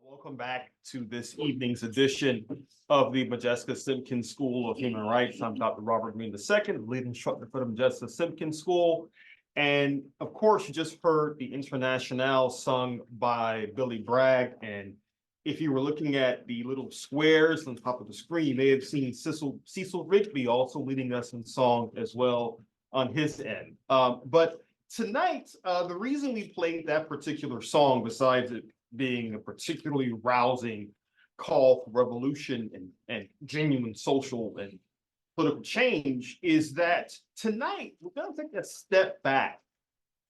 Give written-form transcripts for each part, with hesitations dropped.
Welcome back to this evening's edition of the Modjeska Simkins School of Human Rights. I'm Dr. Robert Green II, lead instructor for the Modjeska Simkins School. And of course, you just heard the Internationale sung by Billy Bragg. And if you were looking at the little squares on top of the screen, you may have seen Cecil Rigby also leading us in song as well on his end. But tonight, the reason we played that particular song, besides it being a particularly rousing call for revolution and genuine social and political change, is that tonight we're going to take a step back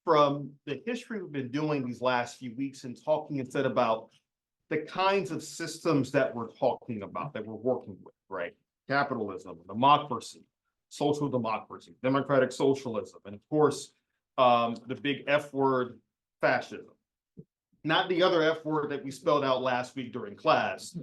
from the history we've been doing these last few weeks and talking instead about the kinds of systems that we're talking about, that we're working with, right? Capitalism, democracy, social democracy, democratic socialism, and of course, the big F word, fascism. Not the other F word that we spelled out last week during class,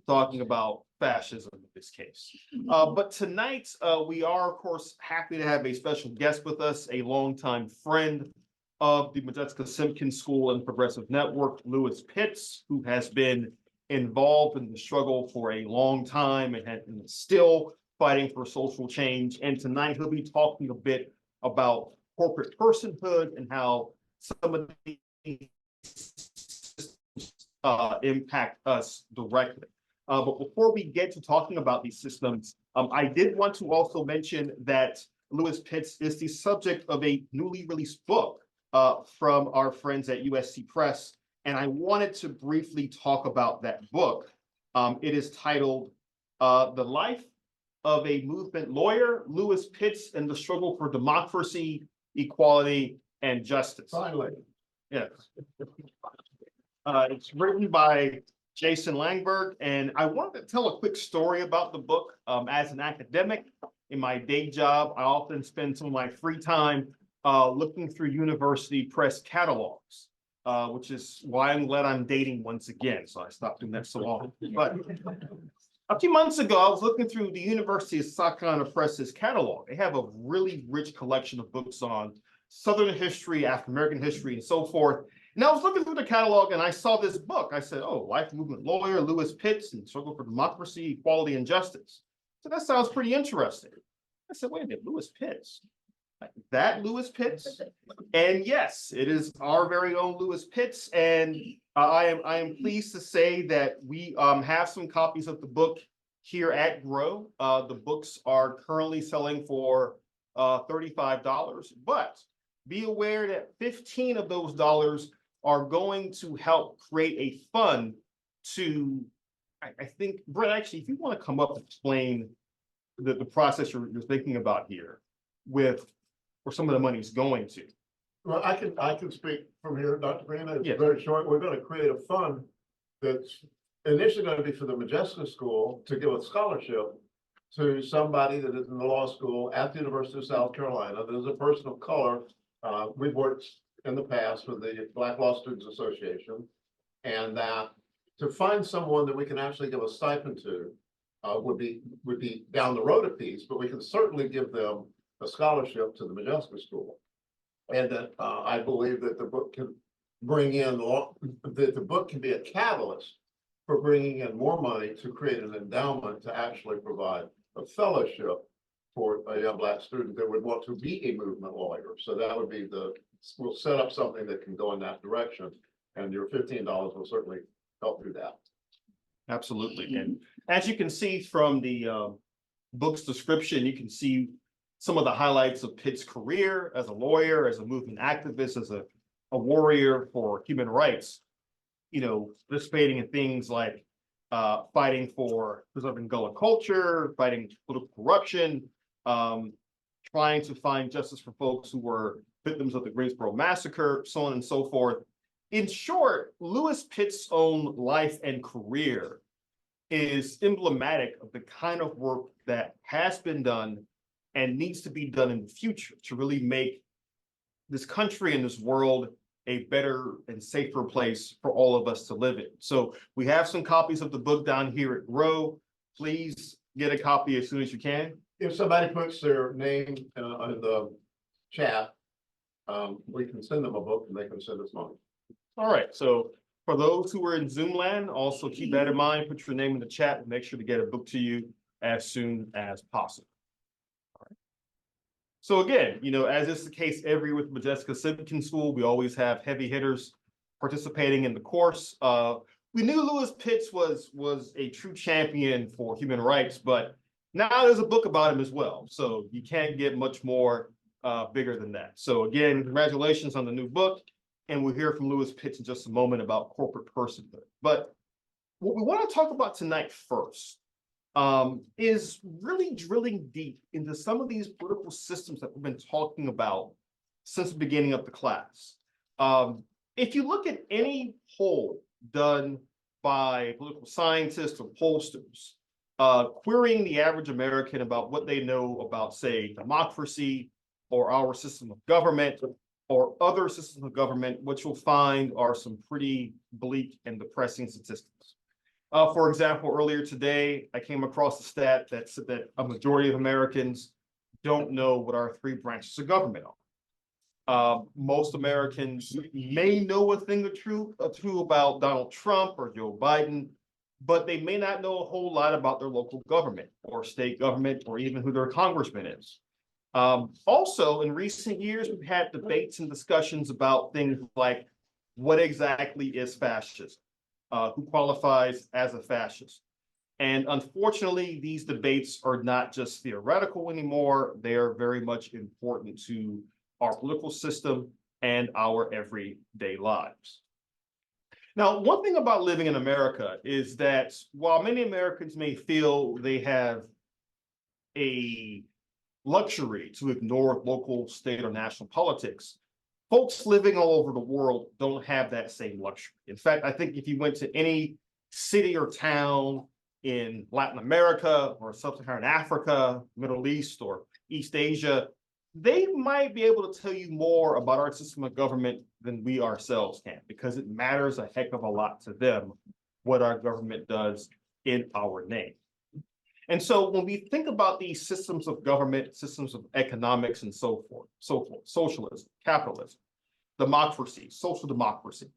talking about fascism in this case. But tonight, we are, of course, happy to have a special guest with us, a longtime friend of the Modjeska Simkins School and Progressive Network, Lewis Pitts, who has been involved in the struggle for a long time and is still fighting for social change. And tonight, he'll be talking a bit about corporate personhood and how some of the impact us directly. But before we get to talking about these systems, I did want to also mention that Lewis Pitts is the subject of a newly released book from our friends at USC Press, and I wanted to briefly talk about that book. It is titled The Life of a Movement Lawyer, Lewis Pitts and the Struggle for Democracy, Equality, and Justice. Finally. Yes. It's written by Jason Langberg, and I wanted to tell a quick story about the book. As an academic, in my day job, I often spend some of my free time looking through university press catalogs, which is why I'm glad I'm dating once again, so I stopped doing that so often. But a few months ago, I was looking through the University of South Carolina Press's catalog. They have a really rich collection of books on Southern history, African American history, and so forth. And I was looking through the catalog and I saw this book. I said, oh, Life Movement Lawyer, Lewis Pitts, and Struggle for Democracy, Equality, and Justice. So that sounds pretty interesting. I said, wait a minute, Lewis Pitts. Like that Lewis Pitts? And yes, it is our very own Lewis Pitts. And I am pleased to say that we have some copies of the book here at Grow. The books are currently selling for $35, but be aware that 15 of those dollars are going to help create a fund to, I think, Brett, actually, if you want to come up and explain the process you're thinking about here with where some of the money is going to. Well, I can speak from here, Dr. Green. It's Yes. very short. We're going to create a fund that's initially going to be for the Modjeska School to give a scholarship to somebody that is in the law school at the University of South Carolina that is a person of color. We've worked in the past with the Black Law Students Association, and that to find someone that we can actually give a stipend to would be down the road a piece, but we can certainly give them a scholarship to the Modjeska School. And that I believe that the book can bring in, that the book can be a catalyst for bringing in more money to create an endowment to actually provide a fellowship for a young Black student that would want to be a movement lawyer. So that would be we'll set up something that can go in that direction, and your $15 will certainly help do that. Absolutely. And as you can see from the book's description, you can see some of the highlights of Pitt's career as a lawyer, as a movement activist, as a warrior for human rights, you know, participating in things like fighting for preserving Gullah culture, fighting political corruption, trying to find justice for folks who were victims of the Greensboro Massacre, so on and so forth. In short, Lewis Pitts' own life and career is emblematic of the kind of work that has been done and needs to be done in the future to really make this country and this world a better and safer place for all of us to live in. So we have some copies of the book down here at Grow. Please get a copy as soon as you can. If somebody puts their name in the chat, we can send them a book and they can send us money. All right. So For those who are in Zoom land, also keep that in mind, put your name in the chat and make sure to get a book to you as soon as possible. All right. So again, as is the case every year with Modjeska Simkins School, we always have heavy hitters participating in the course. We knew Lewis Pitts was a true champion for human rights, but now there's a book about him as well. So you can't get much more bigger than that. So again, congratulations on the new book. And we'll hear from Lewis Pitts in just a moment about corporate personhood. But what we want to talk about tonight first is really drilling deep into some of these political systems that we've been talking about since the beginning of the class. If you look at any poll done by political scientists or pollsters, querying the average American about what they know about, say, democracy or our system of government or other systems of government, what you'll find are some pretty bleak and depressing statistics. For example, earlier today, I came across a stat that said that a majority of Americans don't know what our three branches of government are. Most Americans may know a thing or two about Donald Trump or Joe Biden, but they may not know a whole lot about their local government or state government or even who their congressman is. Also, in recent years, we've had debates and discussions about things like what exactly is fascism, who qualifies as a fascist. And unfortunately, these debates are not just theoretical anymore. They are very much important to our political system and our everyday lives. Now, one thing about living in America is that while many Americans may feel they have a luxury to ignore local, state, or national politics, folks living all over the world don't have that same luxury. In fact, I think if you went to any city or town in Latin America or Sub-Saharan Africa, Middle East, or East Asia, they might be able to tell you more about our system of government than we ourselves can, because it matters a heck of a lot to them what our government does in our name. And so when we think about these systems of government, systems of economics, and so forth, socialism, capitalism, democracy, social democracy,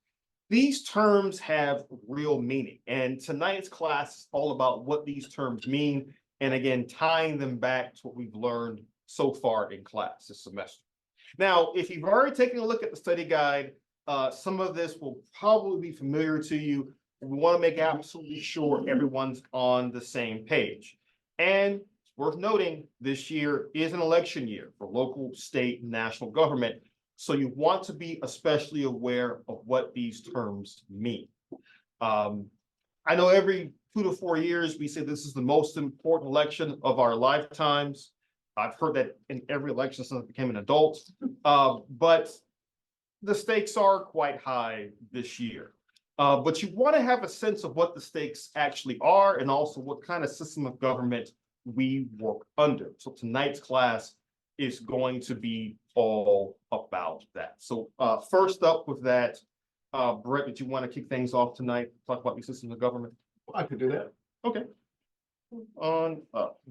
these terms have real meaning. And tonight's class is all about what these terms mean, and again, tying them back to what we've learned so far in class this semester. Now, if you've already taken a look at the study guide, some of this will probably be familiar to you. We want to make absolutely sure everyone's on the same page. And it's worth noting, this year is an election year for local, state, and national government. So you want to be especially aware of what these terms mean. I know every 2 to 4 years, we say this is the most important election of our lifetimes. I've heard that in every election since I became an adult, but the stakes are quite high this year. But you want to have a sense of what the stakes actually are and also what kind of system of government we work under. So tonight's class is going to be all about that. So first up with that, Brett, did you want to kick things off tonight? Talk about these systems of government? I could do that. Okay. On up.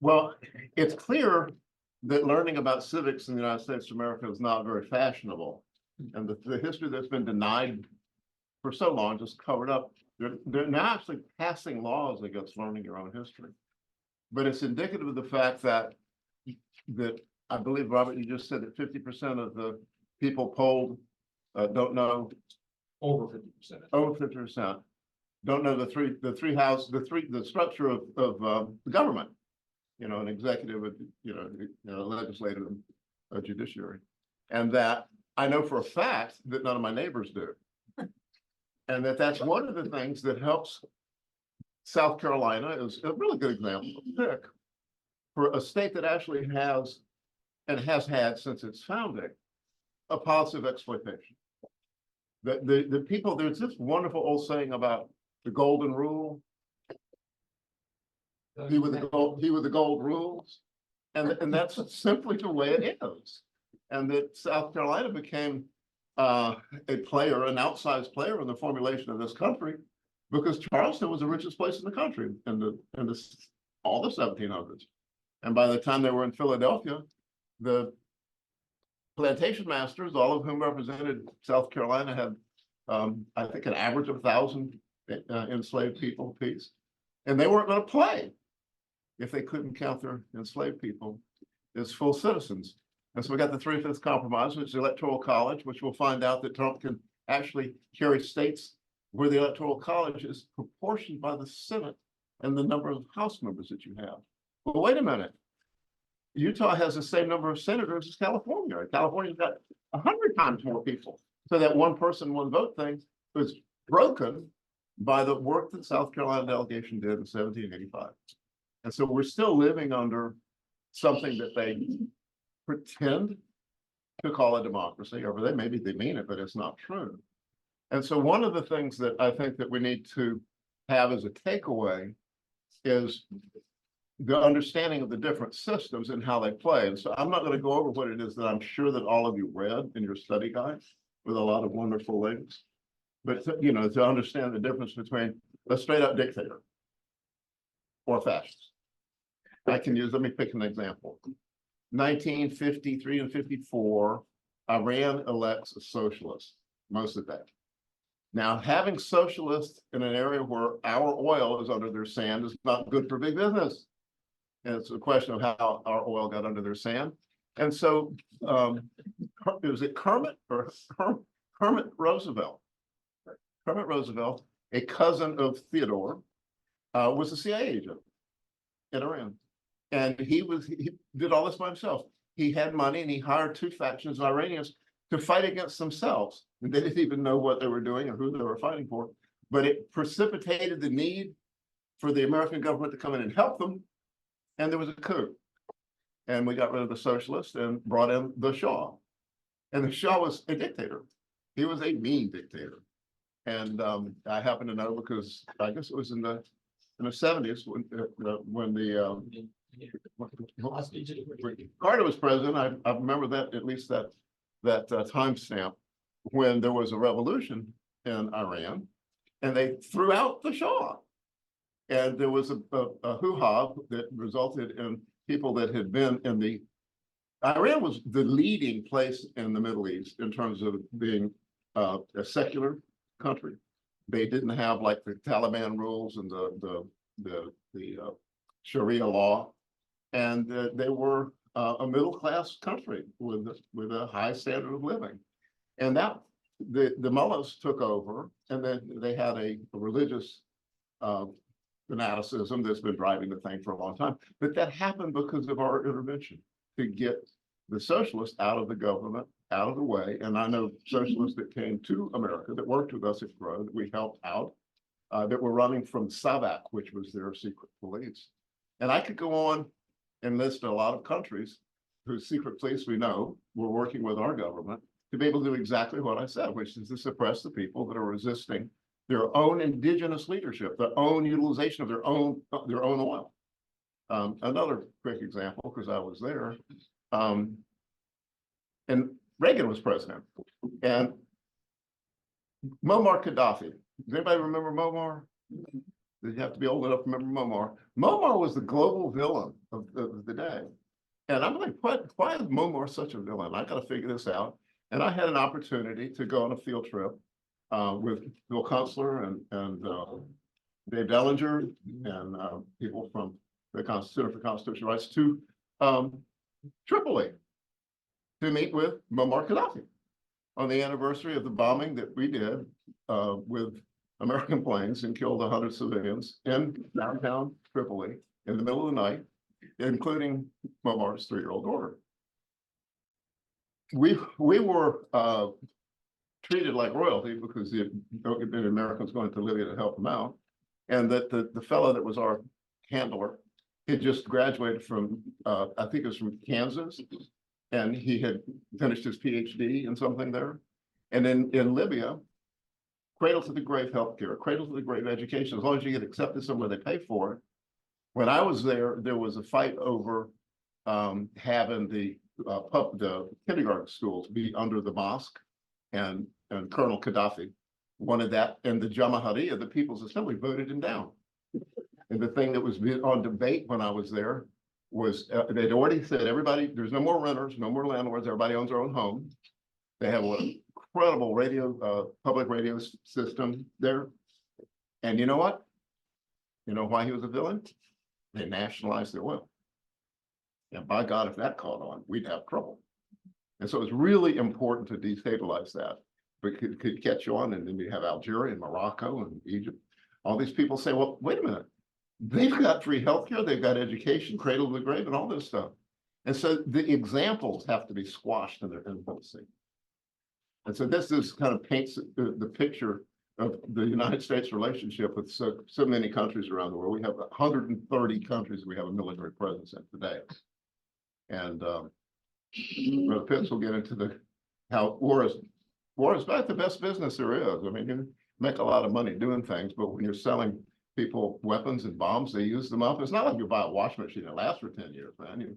Well, it's clear that learning about civics in the United States of America is not very fashionable. And the history that's been denied for so long, just covered up. They're now actually passing laws against learning your own history. But it's indicative of the fact that I believe, Robert, you just said that 50% of the people polled don't know. Over 50%. Over 50% don't know the structure of the government. An executive, legislative, a judiciary, and that I know for a fact that none of my neighbors do, and that's one of the things that helps. South Carolina is a really good example to pick for a state that actually has and has had since its founding a policy of exploitation. The people, there's this wonderful old saying about the golden rule. He with the gold rules, and that's simply the way it is. And that South Carolina became an outsized player in the formulation of this country, because Charleston was the richest place in the country, and all the 1700s. And by the time they were in Philadelphia, the plantation masters, all of whom represented South Carolina, had, I think, an average of 1,000 enslaved people apiece. And they weren't going to play if they couldn't count their enslaved people as full citizens. And so we got the 3/5 compromise, which is the Electoral College, which we'll find out that Trump can actually carry states where the Electoral College is proportioned by the Senate and the number of House members that you have. But wait a minute. Utah has the same number of senators as California. California's got 100 times more people. So that one person, one vote thing was broken by the work that South Carolina delegation did in 1785. And so we're still living under something that they pretend to call a democracy, or maybe they mean it, but it's not true. And so one of the things that I think that we need to have as a takeaway is the understanding of the different systems and how they play. And so I'm not going to go over what it is that I'm sure that all of you read in your study guides with a lot of wonderful links, but to understand the difference between a straight up dictator or fascist. Let me pick an example. 1953 and 54, Iran elects a socialist, Mossadegh. Now, having socialists in an area where our oil is under their sand is not good for big business. And it's a question of how our oil got under their sand. And so, was it Kermit Roosevelt? Kermit Roosevelt, a cousin of Theodore, was a CIA agent in Iran. And he did all this by himself. He had money and he hired two factions of Iranians to fight against themselves. And they didn't even know what they were doing or who they were fighting for. But it precipitated the need for the American government to come in and help them. And there was a coup. And we got rid of the socialists and brought in the Shah. And the Shah was a dictator. He was a mean dictator. And I happen to know because I guess it was in the 70s when Carter was president. I remember that, at least that timestamp, when there was a revolution in Iran and they threw out the Shah. And there was a hoo-ha that resulted in people that had been in Iran was the leading place in the Middle East in terms of being a secular country. They didn't have like the Taliban rules and the Sharia law. And they were a middle-class country with a high standard of living. And that the mullahs took over, and then they had a religious fanaticism that's been driving the thing for a long time. But that happened because of our intervention to get the socialists out of the government, out of the way. And I know socialists that came to America that worked with us at GROW that we helped out, that were running from SAVAK, which was their secret police. And I could go on and list a lot of countries whose secret police we know were working with our government to be able to do exactly what I said, which is to suppress the people that are resisting their own indigenous leadership, their own utilization of their own oil. Another quick example, because I was there, and Reagan was president, and Muammar Gaddafi. Does anybody remember Muammar? You have to be old enough to remember Muammar. Muammar was the global villain of the day. And I'm like, why is Muammar such a villain? I got to figure this out. And I had an opportunity to go on a field trip with Bill Kunstler and Dave Dellinger and people from the Center for Constitutional Rights to Tripoli to meet with Muammar Gaddafi on the anniversary of the bombing that we did with American planes and killed 100 civilians in downtown Tripoli in the middle of the night, including Muammar's 3-year-old daughter. We were treated like royalty because the Americans going to Libya to help them out, and that the fellow that was our handler had just graduated from I think it was from Kansas, and he had finished his PhD in something there, and in Libya, cradle to the grave healthcare, cradle to the grave education. As long as you get accepted somewhere, they pay for it. When I was there was a fight over having the kindergarten schools be under the mosque, and Colonel Gaddafi wanted that, and the Jamahiriya, the People's Assembly, voted him down. And the thing that was on debate when I was there was they'd already said everybody, there's no more renters, no more landlords, everybody owns their own home. They have an incredible radio, public radio system there. And you know what? You know why he was a villain? They nationalized the oil. And by God, if that caught on, we'd have trouble. And so it's really important to destabilize that. But it could catch on, and then you have Algeria and Morocco and Egypt. All these people say, well, wait a minute. They've got free healthcare, they've got education, cradle to the grave, and all this stuff. And so the examples have to be squashed in their infancy. And so this is kind of paints the picture of the United States relationship with so many countries around the world. We have 130 countries we have a military presence in today. And Brother Pitts will get into how war is about the best business there is. I mean, you make a lot of money doing things, but when you're selling people weapons and bombs, they use them up. It's not like you buy a washing machine that lasts for 10 years, man. You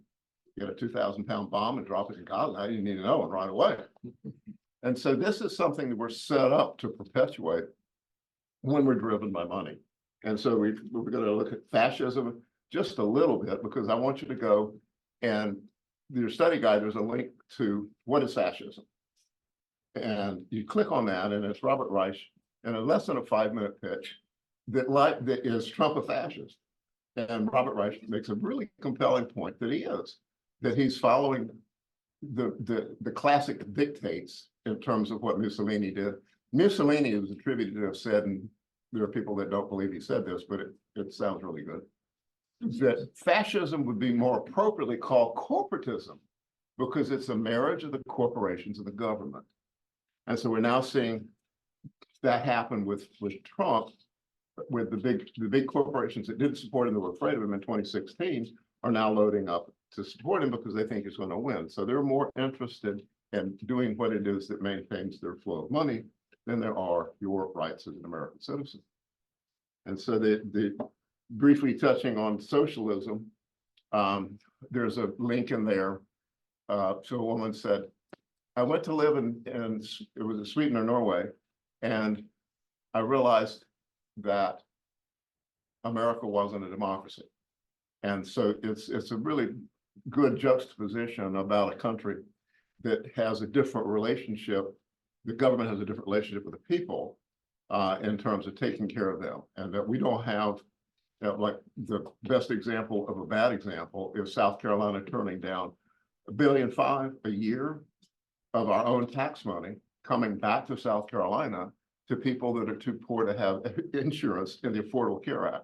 get a 2,000-pound bomb and drop it in Gaza, you need to know it right away. And so this is something that we're set up to perpetuate when we're driven by money. And so we're going to look at fascism just a little bit, because I want you to go and your study guide, there's a link to what is fascism. And you click on that, and it's Robert Reich in a less than a 5-minute pitch that is Trump a fascist. And Robert Reich makes a really compelling point that he is, that he's following the classic dictates in terms of what Mussolini did. Mussolini is attributed to have said, and there are people that don't believe he said this, but it sounds really good, that fascism would be more appropriately called corporatism, because it's a marriage of the corporations and the government. And so we're now seeing that happen with Trump, with the big corporations that didn't support him, that were afraid of him in 2016, are now loading up to support him because they think he's going to win. So they're more interested in doing what it is that maintains their flow of money than there are your rights as an American citizen. And so briefly touching on socialism, there's a link in there. So a woman said, I went to live in it was in Sweden or Norway, and I realized that America wasn't a democracy. And so it's a really good juxtaposition about a country that has a different relationship. The government has a different relationship with the people in terms of taking care of them, and that we don't have, like the best example of a bad example is South Carolina turning down $1.5 billion a year of our own tax money coming back to South Carolina to people that are too poor to have insurance in the Affordable Care Act.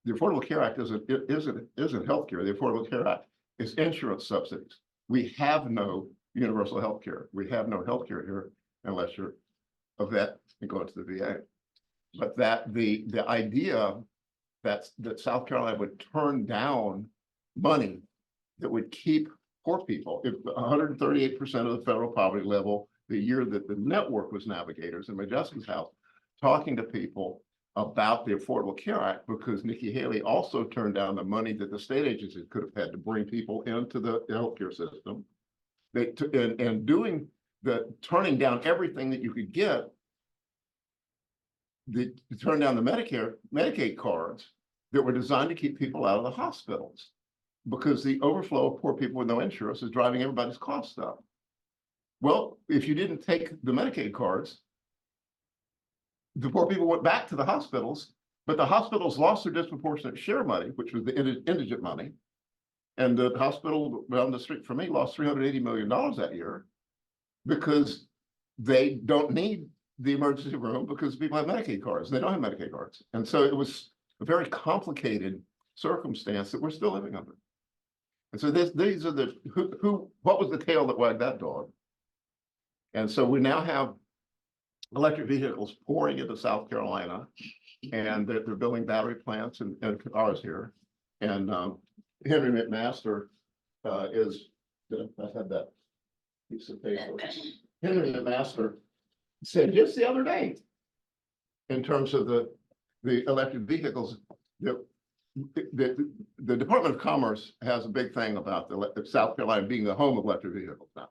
The Affordable Care Act isn't healthcare. The Affordable Care Act is insurance subsidies. We have no universal health care. We have no health care here unless you're a vet and go into the VA. But that the idea that South Carolina would turn down money that would keep poor people, if 138% of the federal poverty level, the year that the network was Navigators in Modjeska's house, talking to people about the Affordable Care Act, because Nikki Haley also turned down the money that the state agencies could have had to bring people into the healthcare system. And doing turning down everything that you could get, turn down the Medicaid cards that were designed to keep people out of the hospitals, because the overflow of poor people with no insurance is driving everybody's costs up. Well, if you didn't take the Medicaid cards, the poor people went back to the hospitals, but the hospitals lost their disproportionate share money, which was the indigent money. And the hospital down the street from me lost $380 million that year because they don't need the emergency room because people have Medicaid cards. They don't have Medicaid cards. And so it was a very complicated circumstance that we're still living under. And so these are what was the tail that wagged that dog? And so we now have electric vehicles pouring into South Carolina, and they're building battery plants and ours here. And Henry McMaster I had that piece of paper. Henry McMaster said just the other day, in terms of the electric vehicles, the Department of Commerce has a big thing about the South Carolina being the home of electric vehicles now.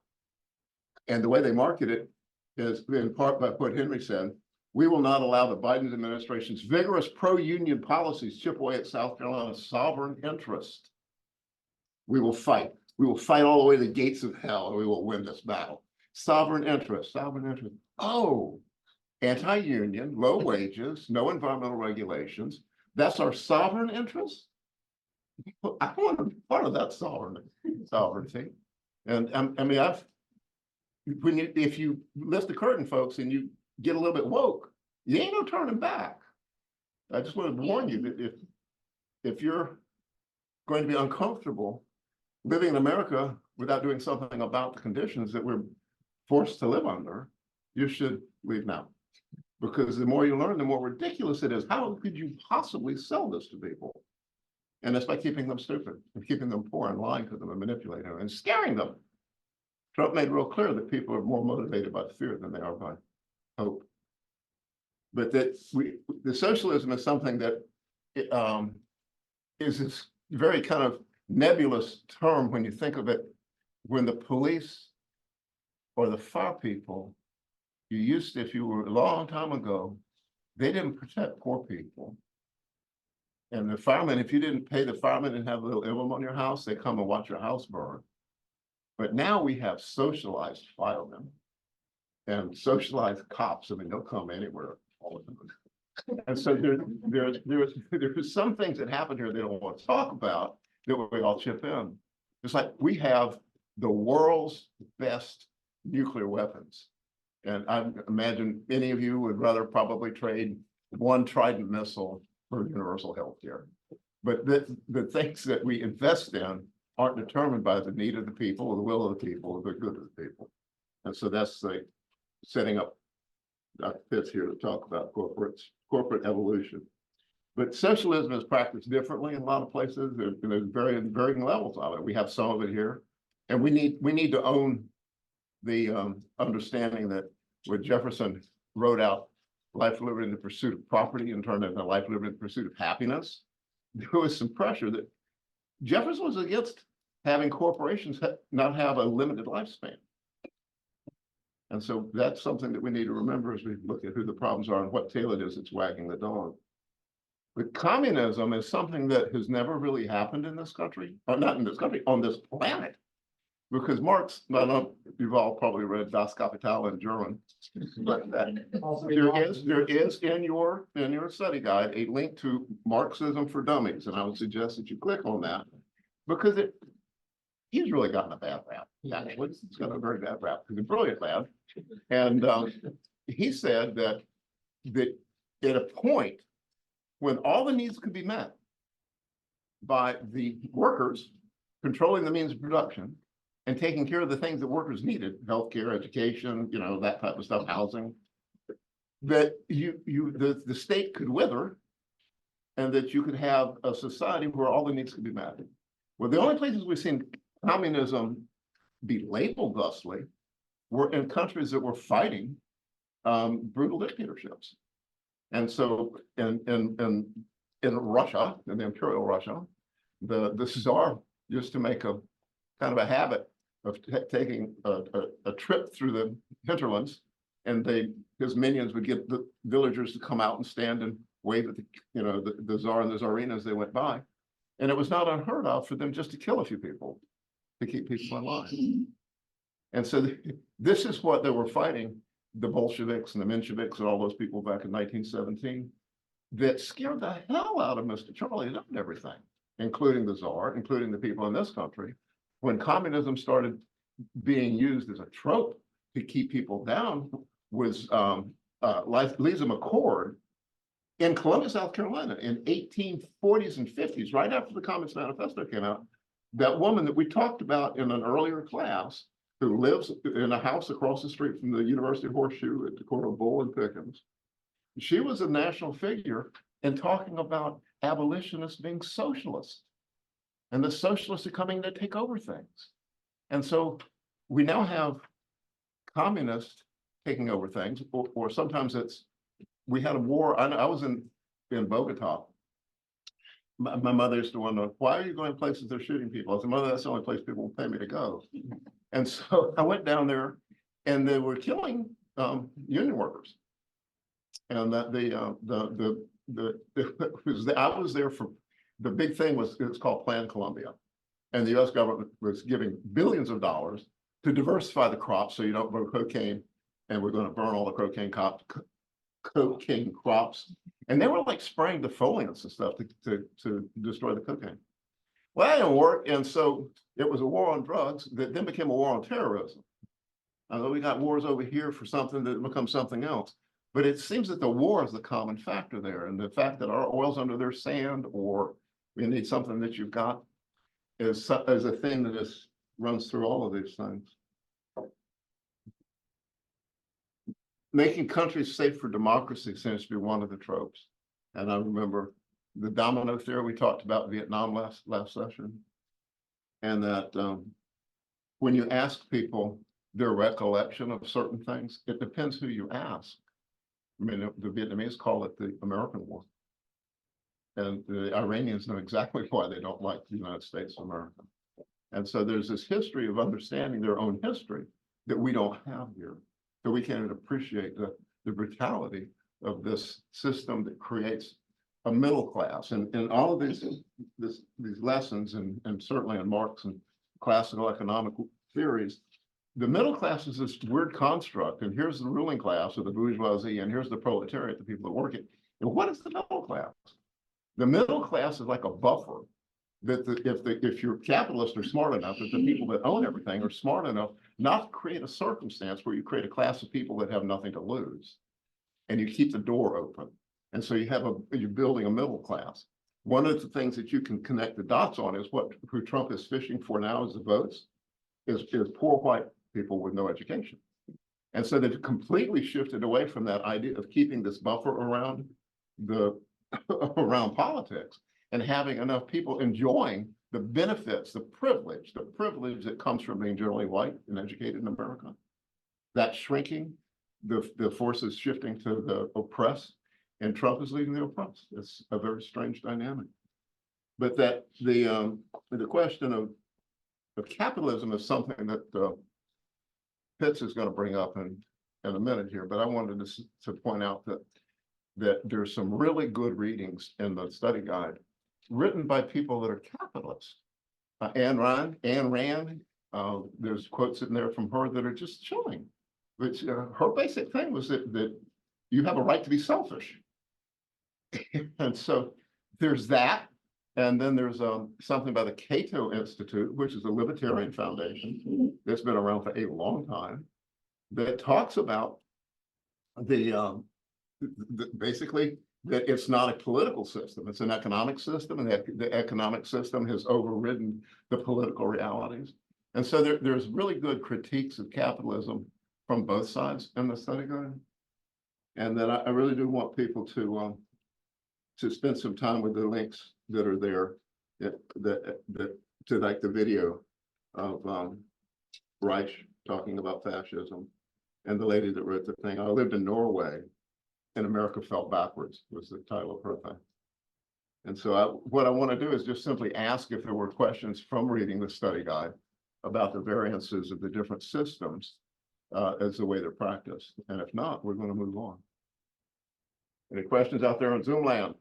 And the way they market it is in part by what Henry said, We will not allow the Biden administration's vigorous pro-union policies chip away at South Carolina's sovereign interest. We will fight. We will fight all the way to the gates of hell, and we will win this battle. Sovereign interest, sovereign interest. Oh, anti-union, low wages, no environmental regulations. That's our sovereign interest? I want to be part of that sovereignty. And I mean, if you lift the curtain, folks, and you get a little bit woke, you ain't no turning back. I just want to warn you that if you're going to be uncomfortable living in America without doing something about the conditions that we're forced to live under, you should leave now. Because the more you learn, the more ridiculous it is. How could you possibly sell this to people? And that's by keeping them stupid and keeping them poor and lying to them and manipulating them and scaring them. Trump made real clear that people are more motivated by fear than they are by hope. But that the socialism is something that is this very kind of nebulous term when you think of it. When the police or the fire people, if you were a long time ago, they didn't protect poor people. And the firemen, if you didn't pay the firemen and have a little emblem on your house, they come and watch your house burn. But now we have socialized firemen and socialized cops. I mean, they'll come anywhere all the time. And so there's some things that happen here they don't want to talk about that we all chip in. It's like we have the world's best nuclear weapons. And I imagine any of you would rather probably trade one Trident missile for universal health care. But the things that we invest in aren't determined by the need of the people or the will of the people or the good of the people. And so that's the setting up Dr. Pitts here to talk about corporate evolution. But socialism is practiced differently in a lot of places. There's varying levels of it. We have some of it here. And we need to own the understanding that when Jefferson wrote out life, liberty, and the pursuit of property and turned it into life, liberty, and the pursuit of happiness, there was some pressure that Jefferson was against having corporations not have a limited lifespan. And so that's something that we need to remember as we look at who the problems are and what tail it is that's wagging the dog. But communism is something that has never really happened in this country, or not in this country, on this planet. Because Marx, I know you've all probably read Das Kapital in German, but there is in your study guide a link to Marxism for Dummies, and I would suggest that you click on that because he's really gotten a bad rap. Actually, he's got a very bad rap because it's brilliant bad, and he said that at a point when all the needs could be met by the workers controlling the means of production and taking care of the things that workers needed, healthcare, education, that type of stuff, housing, that the state could wither and that you could have a society where all the needs could be met. Well, the only places we've seen communism be labeled thusly were in countries that were fighting brutal dictatorships. And so in Russia, in the Imperial Russia, the Tsar used to make a kind of a habit of taking a trip through the hinterlands, and his minions would get the villagers to come out and stand and wave at the Tsar and the Tsarina as they went by. And it was not unheard of for them just to kill a few people to keep people alive. And so this is what they were fighting, the Bolsheviks and the Mensheviks and all those people back in 1917 that scared the hell out of Mr. Charlie and everything, including the Tsar, including the people in this country. When communism started being used as a trope to keep people down was Lisa McCord in Columbia, South Carolina in 1840s and 50s, right after the Communist Manifesto came out. That woman that we talked about in an earlier class who lives in a house across the street from the University of Horseshoe at the corner of Bull and Pickens, she was a national figure in talking about abolitionists being socialists. And the socialists are coming to take over things. And so we now have communists taking over things, or sometimes we had a war. I was in Bogota. My mother used to wonder, why are you going places they're shooting people? I said, Mother, that's the only place people will pay me to go. And so I went down there and they were killing union workers. And that I was there for, the big thing was, it was called Plan Colombia. And the US government was giving billions of dollars to diversify the crops so you don't grow cocaine. And we're going to burn all the cocaine crops. And they were like spraying defoliants and stuff to destroy the cocaine. Well, that didn't work. And so it was a war on drugs that then became a war on terrorism. Although we got wars over here for something that becomes something else. But it seems that the war is the common factor there. And the fact that our oil's under their sand, or we need something that you've got, is a thing that runs through all of these things. Making countries safe for democracy seems to be one of the tropes. And I remember the domino theory, we talked about Vietnam last session. And that when you ask people their recollection of certain things, it depends who you ask. I mean, the Vietnamese call it the American War. And the Iranians know exactly why they don't like the United States of America. And so there's this history of understanding their own history that we don't have here. So we can't even appreciate the brutality of this system that creates a middle class. And all of these lessons, and certainly in Marx and classical economic theories, the middle class is this weird construct. And here's the ruling class, or the bourgeoisie, and here's the proletariat, the people that work it. And what is the middle class? The middle class is like a buffer that if your capitalists are smart enough, that the people that own everything are smart enough not to create a circumstance where you create a class of people that have nothing to lose, and you keep the door open. And so you're building a middle class. One of the things that you can connect the dots on is who Trump is fishing for now as the votes is poor white people with no education. And so they've completely shifted away from that idea of keeping this buffer around around politics and having enough people enjoying the benefits, the privilege that comes from being generally white and educated in America. That's shrinking, the forces shifting to the oppressed, and Trump is leading the oppressed. It's a very strange dynamic. But that the question of capitalism is something that Pitts is going to bring up in a minute here, but I wanted to point out that there's some really good readings in the study guide written by people that are capitalists. Ayn Rand, there's quotes in there from her that are just chilling. Which her basic thing was that you have a right to be selfish. And so there's that. And then there's something by the Cato Institute, which is a libertarian foundation that's been around for a long time, that talks about basically that it's not a political system, it's an economic system, and that the economic system has overridden the political realities. And so there's really good critiques of capitalism from both sides in the study guide. And then I really do want people to spend some time with the links that are there, to like the video of Reich talking about fascism, and the lady that wrote the thing. I lived in Norway, and America fell backwards was the title of her thing. And so what I want to do is just simply ask if there were questions from reading the study guide about the variances of the different systems as the way they're practiced. And if not, we're going to move on. Any questions out there on Zoom land?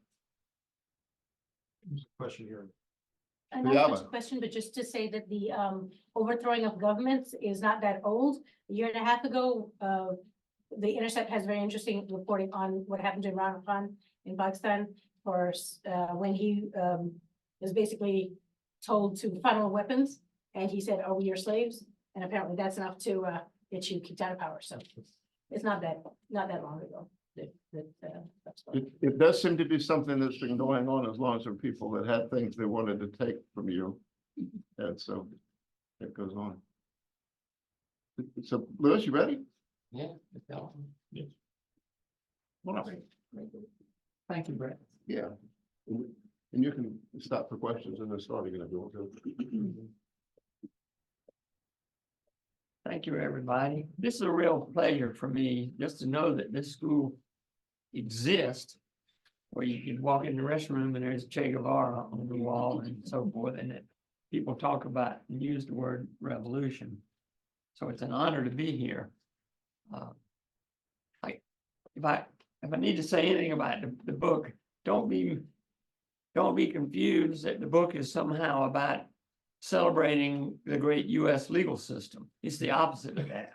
There's a question here. Not Yeah, much a question, but just to say that the overthrowing of governments is not that old. A year and a half ago, The Intercept has very interesting reporting on what happened to Imran Khan in Pakistan for when he was basically told to funnel weapons, and he said, "Are we your slaves?" And apparently that's enough to get you kicked out of power. So it's not that long ago. That's what- It does seem to be something that's been going on as long as there are people that had things they wanted to take from you. And so it goes on. So Lewis, you ready? Yeah. Yes. Well, Thank you, Brett. yeah. And you can stop for questions and then start again if you want to. Thank you, everybody. This is a real pleasure for me just to know that this school exists, where you can walk in the restroom and there's Che Guevara on the wall and so forth, and that people talk about and use the word revolution. So it's an honor to be here. If I if I need to say anything about the book, don't be confused that the book is somehow about celebrating the great US legal system. It's the opposite of that.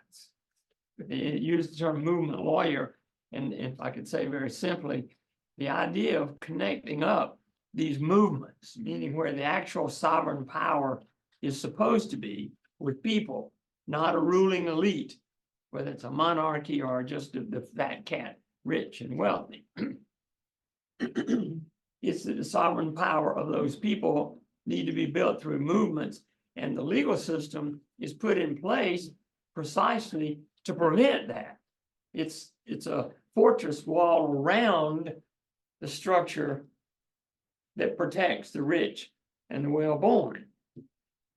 It used the term movement lawyer, and if I could say very simply, the idea of connecting up these movements, meaning where the actual sovereign power is supposed to be with people, not a ruling elite, whether it's a monarchy or just the fat cat, rich and wealthy. It's that the sovereign power of those people need to be built through movements, and the legal system is put in place precisely to prevent that. It's a fortress wall around the structure that protects the rich and the well-born.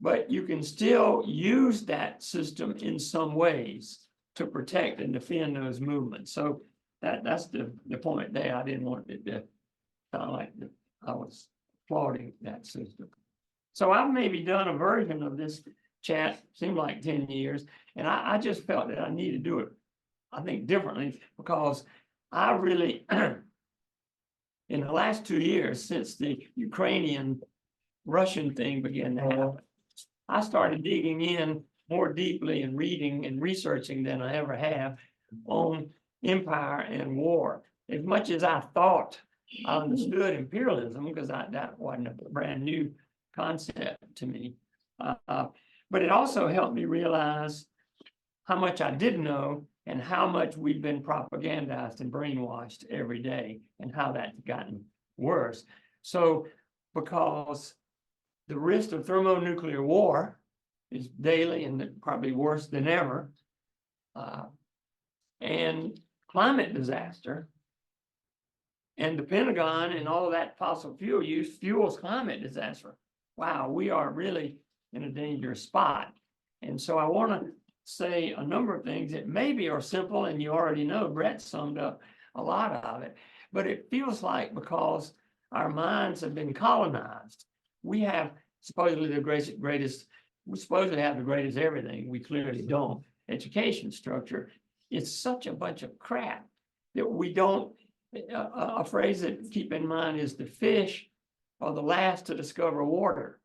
But you can still use that system in some ways to protect and defend those movements. So that's the point there. I didn't want it to sound like I was applauding that system. So I've maybe done a version of this chat, seemed like 10 years, and I just felt that I need to do it, I think, differently, because I really, in the last 2 years, since the Ukrainian-Russian thing began to happen, I started digging in more deeply and reading and researching than I ever have on empire and war. As much as I thought I understood imperialism, because that wasn't a brand new concept to me. But it also helped me realize how much I didn't know and how much we've been propagandized and brainwashed every day, and how that's gotten worse. So, because the risk of thermonuclear war is daily and probably worse than ever, and climate disaster, and the Pentagon and all of that fossil fuel use fuels climate disaster. Wow, we are really in a dangerous spot. And so I want to say a number of things that maybe are simple, and you already know Brett summed up a lot of it, but it feels like because our minds have been colonized, we have supposedly the greatest, we supposedly have the greatest everything. We clearly don't. Education structure, it's such a bunch of crap that we don't, a phrase that keep in mind is the fish are the last to discover water.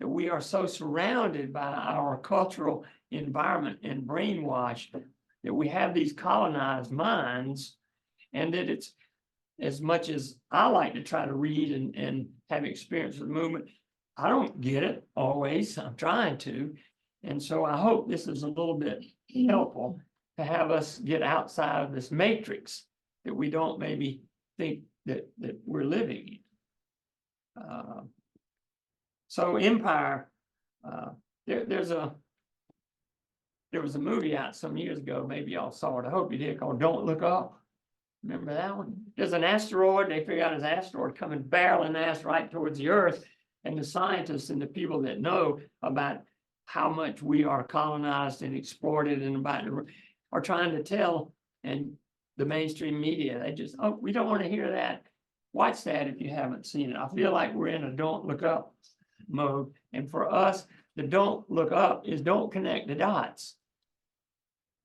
That we are so surrounded by our cultural environment and brainwashed that we have these colonized minds, and that it's, as much as I like to try to read and have experience with the movement, I don't get it always. I'm trying to. And so I hope this is a little bit helpful to have us get outside of this matrix that we don't maybe think that we're living in. So empire, there was a movie out some years ago, maybe y'all saw it, I hope you did, called Don't Look Up. Remember that one? There's an asteroid, they figure out an asteroid coming barreling ass right towards the Earth, and the scientists and the people that know about how much we are colonized and exploited and are trying to tell, and the mainstream media, they just, oh, we don't want to hear that. Watch that if you haven't seen it. I feel like we're in a don't look up mode. And for us, the don't look up is don't connect the dots.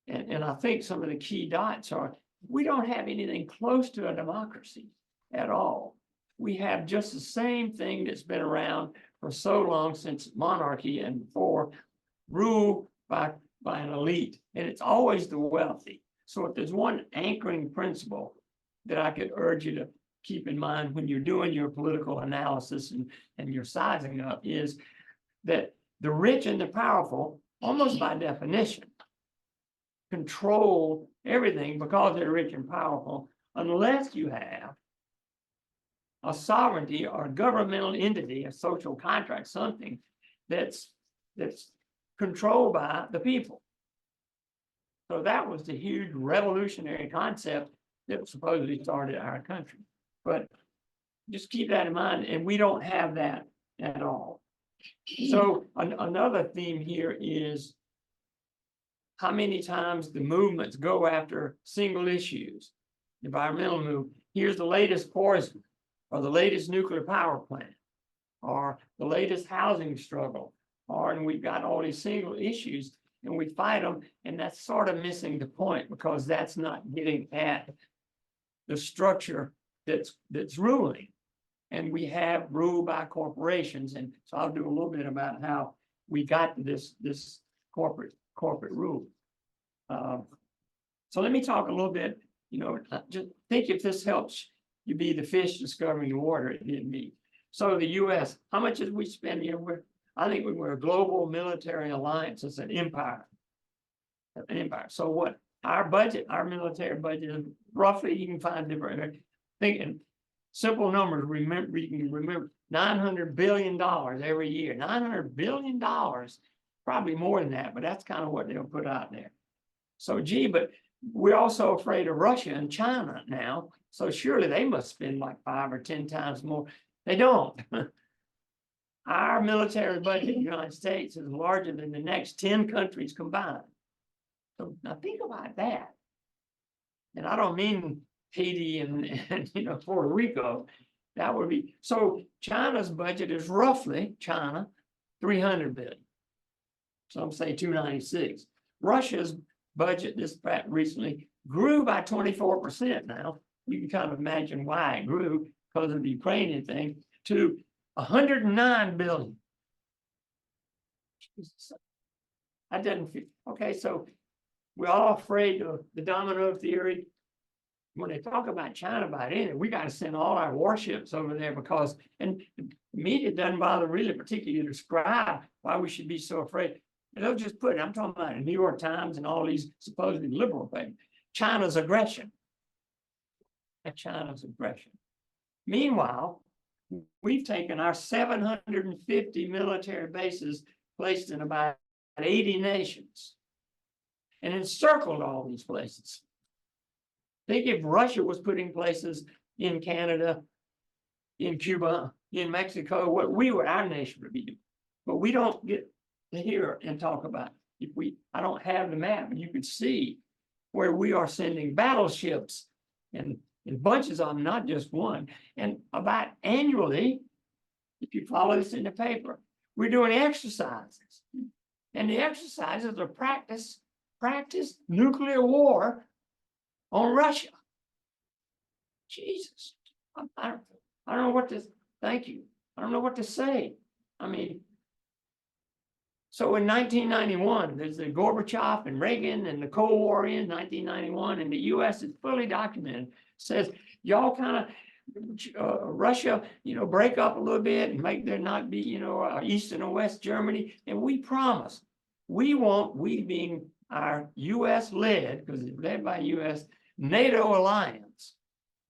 And I think some of the key dots are, we don't have anything close to a democracy at all. We have just the same thing that's been around for so long, since monarchy and before, ruled by an elite. And it's always the wealthy. So if there's one anchoring principle that I could urge you to keep in mind when you're doing your political analysis and your sizing up, is that the rich and the powerful, almost by definition, control everything because they're rich and powerful, unless you have a sovereignty or a governmental entity, a social contract, something that's controlled by the people. So that was the huge revolutionary concept that supposedly started our country. But just keep that in mind, and we don't have that at all. So another theme here is how many times the movements go after single issues. Environmental movement, here's the latest poison, or the latest nuclear power plant, or the latest housing struggle, and we've got all these single issues and we fight them, and that's sort of missing the point, because that's not getting at the structure that's ruling. And we have rule by corporations, and so I'll do a little bit about how we got to this corporate rule. So let me talk a little bit, just think if this helps you be the fish discovering the water, it did me. So the US, how much did we spend here? I think we were a global military alliance, it's an empire. An empire. So what our military budget is roughly, you can find different, thinking simple numbers, you can remember $900 billion every year, $900 billion, probably more than that, but that's kind of what they'll put out there. So gee, but we're also afraid of Russia and China now, so surely they must spend like 5 or 10 times more. They don't. Our military budget in the United States is larger than the next 10 countries combined. So now think about that. And I don't mean Haiti and Puerto Rico. That would be, so China's budget is roughly, China, 300 billion. Some say 296. Russia's budget this recently grew by 24% now. You can kind of imagine why it grew because of the Ukrainian thing to 109 billion. That doesn't feel, okay, so we're all afraid of the domino theory. When they talk about China, about anything, we got to send all our warships over there because, and the media doesn't bother really particularly to describe why we should be so afraid. And they'll just put it, I'm talking about the New York Times and all these supposedly liberal things, China's aggression. China's aggression. Meanwhile, we've taken our 750 military bases placed in about 80 nations and encircled all these places. Think if Russia was putting places in Canada, in Cuba, in Mexico, what our nation would be doing. But we don't get to hear and talk about it. I don't have the map, and you can see where we are sending battleships and bunches of them, not just one. And about annually, if you follow this in the paper, we're doing exercises. And the exercises are practice nuclear war on Russia. Jesus, I don't know what to, thank you. I don't know what to say. I mean, so in 1991, there's the Gorbachev and Reagan and the Cold War in 1991, and the US is fully documented, says y'all kind of Russia, break up a little bit and make there not be, East and West Germany. And we promise, we being our US led, because it's led by US, NATO alliance,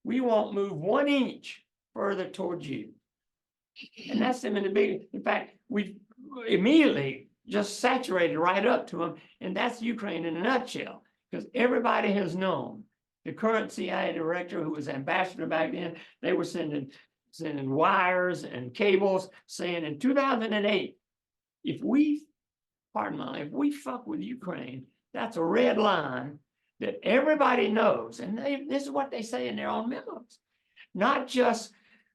we won't move 1 inch further towards you. And that's them in the big, in fact, we immediately just saturated right up to them. And that's Ukraine in a nutshell, because everybody has known. The current CIA director, who was ambassador back then, they were sending wires and cables saying in 2008, if we fuck with Ukraine, that's a red line that everybody knows. And this is what they say in their own memos. Not just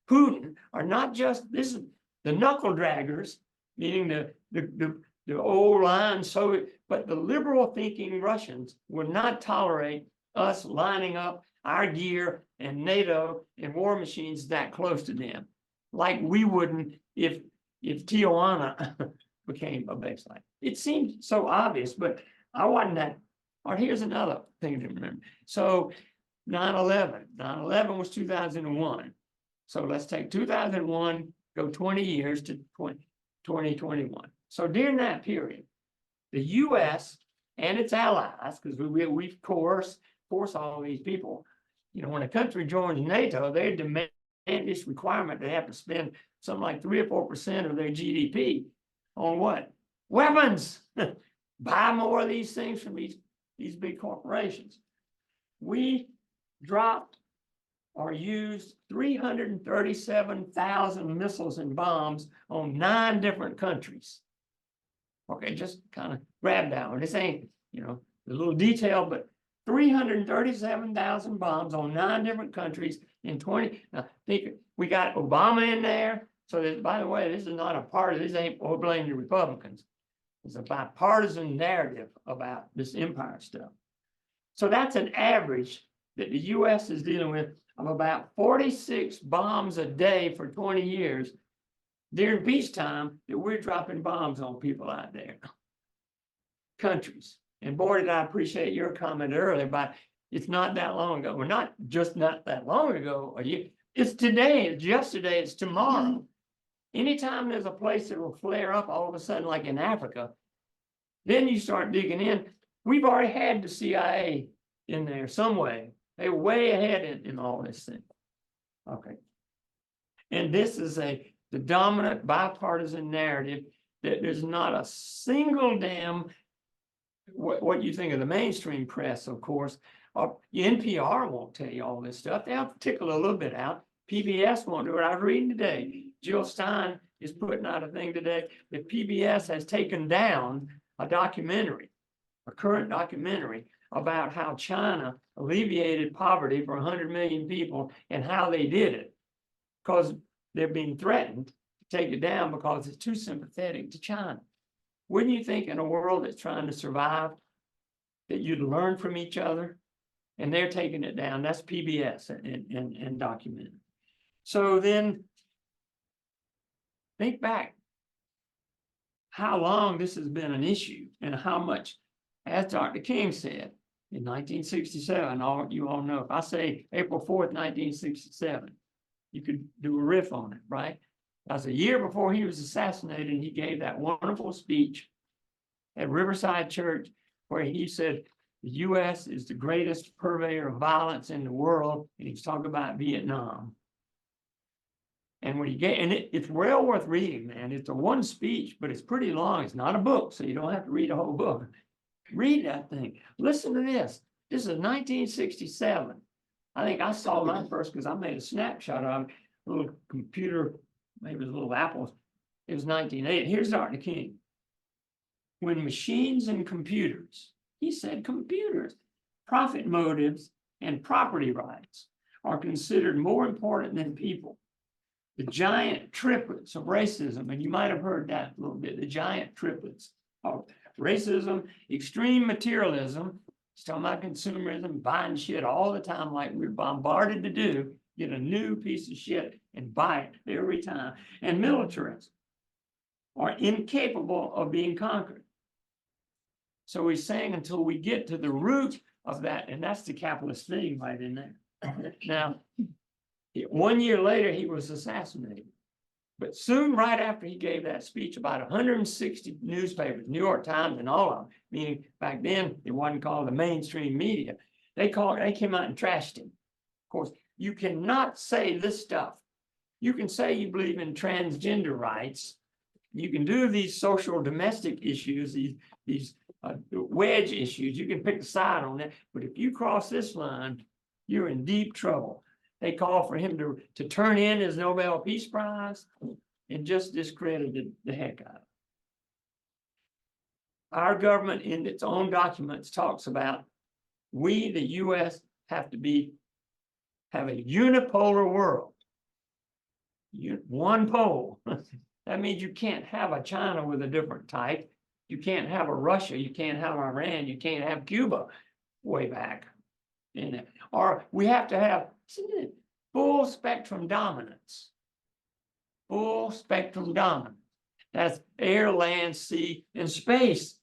Putin, or not just this is the knuckle draggers, meaning the old line Soviet, but the liberal thinking Russians would not tolerate us lining up our gear and NATO and war machines that close to them, like we wouldn't if Tijuana became a baseline. It seems so obvious, but I wasn't that. Or here's another thing to remember. So 9/11 was 2001. So let's take 2001, go 20 years to 2021. So during that period, the US and its allies, because we force all these people, when a country joins NATO, they demand this requirement they have to spend something like 3 or 4% of their GDP on what? Weapons. Buy more of these things from these big corporations. We dropped or used 337,000 missiles and bombs on 9 different countries. Okay, just kind of grab that one. This ain't, a little detail, but 337,000 bombs on 9 different countries in 20. Now, think we got Obama in there. So that, by the way, this is not a party. This ain't blame the Republicans. It's a bipartisan narrative about this empire stuff. So that's an average that the US is dealing with of about 46 bombs a day for 20 years during peacetime, that we're dropping bombs on people out there. Countries. And boy, did I appreciate your comment earlier about it's not that long ago. Well, not just not that long ago, it's today, it's yesterday, it's tomorrow. Anytime there's a place that will flare up all of a sudden, like in Africa, then you start digging in. We've already had the CIA in there some way. They were way ahead in all this thing. Okay. And this is the dominant bipartisan narrative that there's not a single damn, what you think of the mainstream press, of course. NPR won't tell you all this stuff. They'll tickle a little bit out. PBS won't do it. I was reading today. Jill Stein is putting out a thing today that PBS has taken down a documentary, a current documentary about how China alleviated poverty for 100 million people and how they did it. Because they're being threatened to take it down because it's too sympathetic to China. Wouldn't you think in a world that's trying to survive that you'd learn from each other? And they're taking it down. That's PBS and documented. So then think back how long this has been an issue and how much, as Dr. King said in 1967, you all know, if I say April 4th, 1967, you could do a riff on it, right? That's a year before he was assassinated, and he gave that wonderful speech at Riverside Church where he said, the U.S. is the greatest purveyor of violence in the world, and he's talking about Vietnam. And when he gave, and it's well worth reading, man. It's a one speech, but it's pretty long. It's not a book, so you don't have to read a whole book. Read that thing. Listen to this. This is 1967. I think I saw mine first because I made a snapshot of a little computer, maybe it was a little Apple. It was 1980. Here's Dr. King. When machines and computers, he said computers, profit motives and property rights are considered more important than people. The giant triplets of racism, and you might have heard that a little bit, the giant triplets of racism, extreme materialism, it's talking about consumerism, buying shit all the time like we're bombarded to do, get a new piece of shit and buy it every time, and militarism are incapable of being conquered. So he's saying until we get to the root of that, and that's the capitalist thing right in there. Now, 1 year later, he was assassinated. But soon, right after he gave that speech, about 160 newspapers, New York Times and all of them, meaning back then it wasn't called the mainstream media, they came out and trashed him. Of course, you cannot say this stuff. You can say you believe in transgender rights. You can do these social domestic issues, these wedge issues. You can pick a side on that. But if you cross this line, you're in deep trouble. They called for him to turn in his Nobel Peace Prize and just discredited the heck out of it. Our government in its own documents talks about we, the US, have a unipolar world. One pole. That means you can't have a China with a different type. You can't have a Russia. You can't have Iran. You can't have Cuba way back in there. Or we have to have full spectrum dominance. Full spectrum dominance. That's air, land, sea, and space.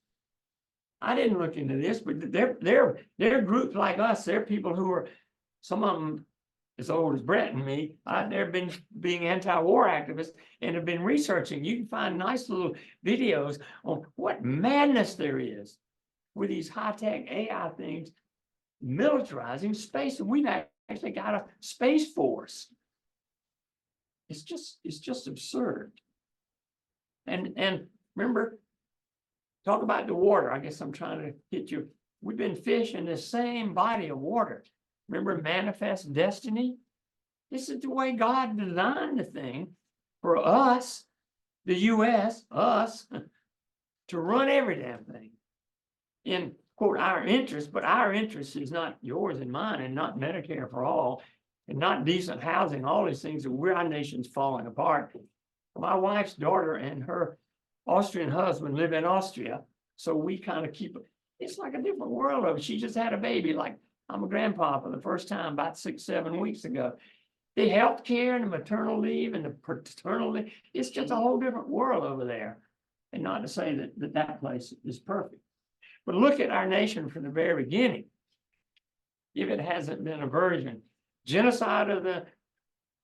I didn't look into this, but they're groups like us. They're people who are, some of them as old as Brett and me. They've been being anti-war activists and have been researching. You can find nice little videos on what madness there is with these high-tech AI things militarizing space, and we've actually got a space force. It's just absurd. And remember, talk about the water. I guess I'm trying to hit you. We've been fishing the same body of water. Remember manifest destiny? This is the way God designed the thing for us, the US, us, to run every damn thing in, quote, our interest, but our interest is not yours and mine, and not Medicare for all, and not decent housing, all these things that our nation's falling apart. My wife's daughter and her Austrian husband live in Austria, so we kind of keep it. It's like a different world of it. She just had a baby like I'm a grandpa for the first time about 6, 7 weeks ago. The health care and the maternal leave and the paternal leave, it's just a whole different world over there. And not to say that place is perfect. But look at our nation from the very beginning. If it hasn't been a version, genocide of the,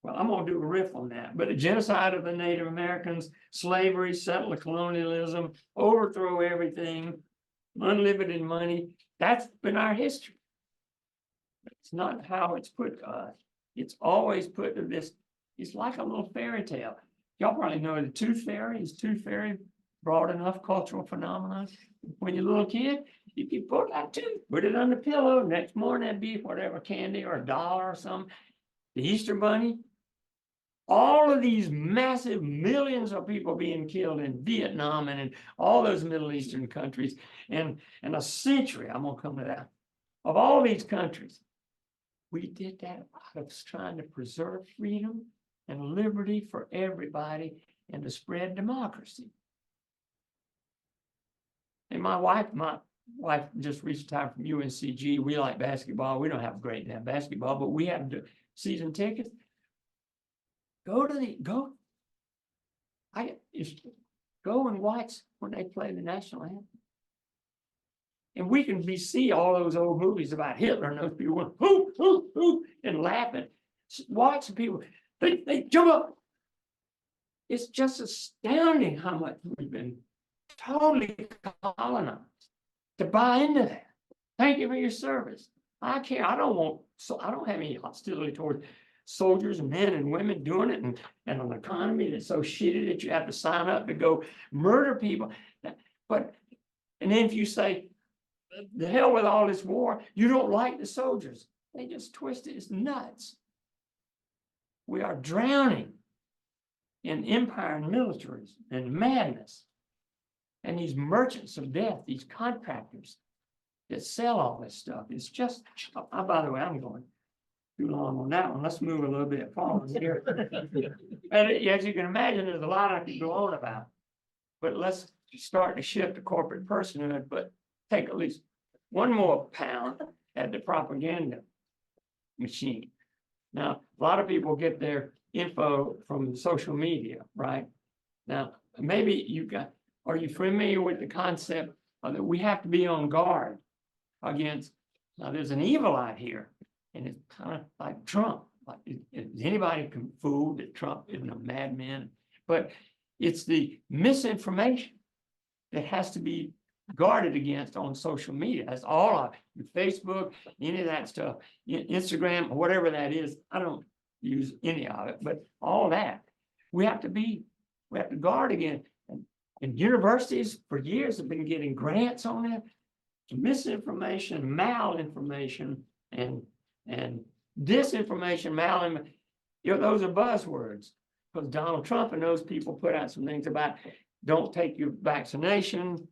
well, I'm gonna do a riff on that, but the genocide of the Native Americans, slavery, settler colonialism, overthrow everything, unlimited money, that's been our history. It's not how it's put to us. It's always put to this, it's like a little fairy tale. Y'all probably know the tooth fairy. Is tooth fairy broad enough cultural phenomenon? When you're a little kid, you could pull that tooth, put it on the pillow, next morning that'd be whatever candy or a dollar or something. The Easter Bunny. All of these massive millions of people being killed in Vietnam and in all those Middle Eastern countries, and a century, I'm gonna come to that, of all these countries. We did that out of trying to preserve freedom and liberty for everybody and to spread democracy. And my wife just retired from UNCG. We like basketball. We don't have great at basketball, but we have season tickets. Go and watch when they play the national anthem. And we can see all those old movies about Hitler and those people going, hoo, hoo, hoo, and laughing. Watch the people, they jump up. It's just astounding how much we've been totally colonized to buy into that. Thank you for your service. I care. I don't have any hostility towards soldiers, men and women doing it, and an economy that's so shitty that you have to sign up to go murder people. But, and then if you say, the hell with all this war, you don't like the soldiers, they just twist it. It's nuts. We are drowning in empire and militaries and madness. And these merchants of death, these contractors that sell all this stuff, it's just, by the way, I'm going too long on that one. Let's move a little bit forward here. And as you can imagine, there's a lot I could go on about, but let's start to shift to corporate personhood, but take at least one more pound at the propaganda machine. Now, a lot of people get their info from social media, right? Now, maybe are you familiar with the concept that we have to be on guard against, now there's an evil out here, and it's kind of like Trump. Like, anybody can fool that Trump isn't a madman, but it's the misinformation that has to be guarded against on social media. That's all of it. Facebook, any of that stuff, Instagram, or whatever that is. I don't use any of it, but all that we have to guard against. And universities for years have been getting grants on it. Misinformation, malinformation, and disinformation, malinformation. Those are buzzwords, because Donald Trump and those people put out some things about don't take your vaccination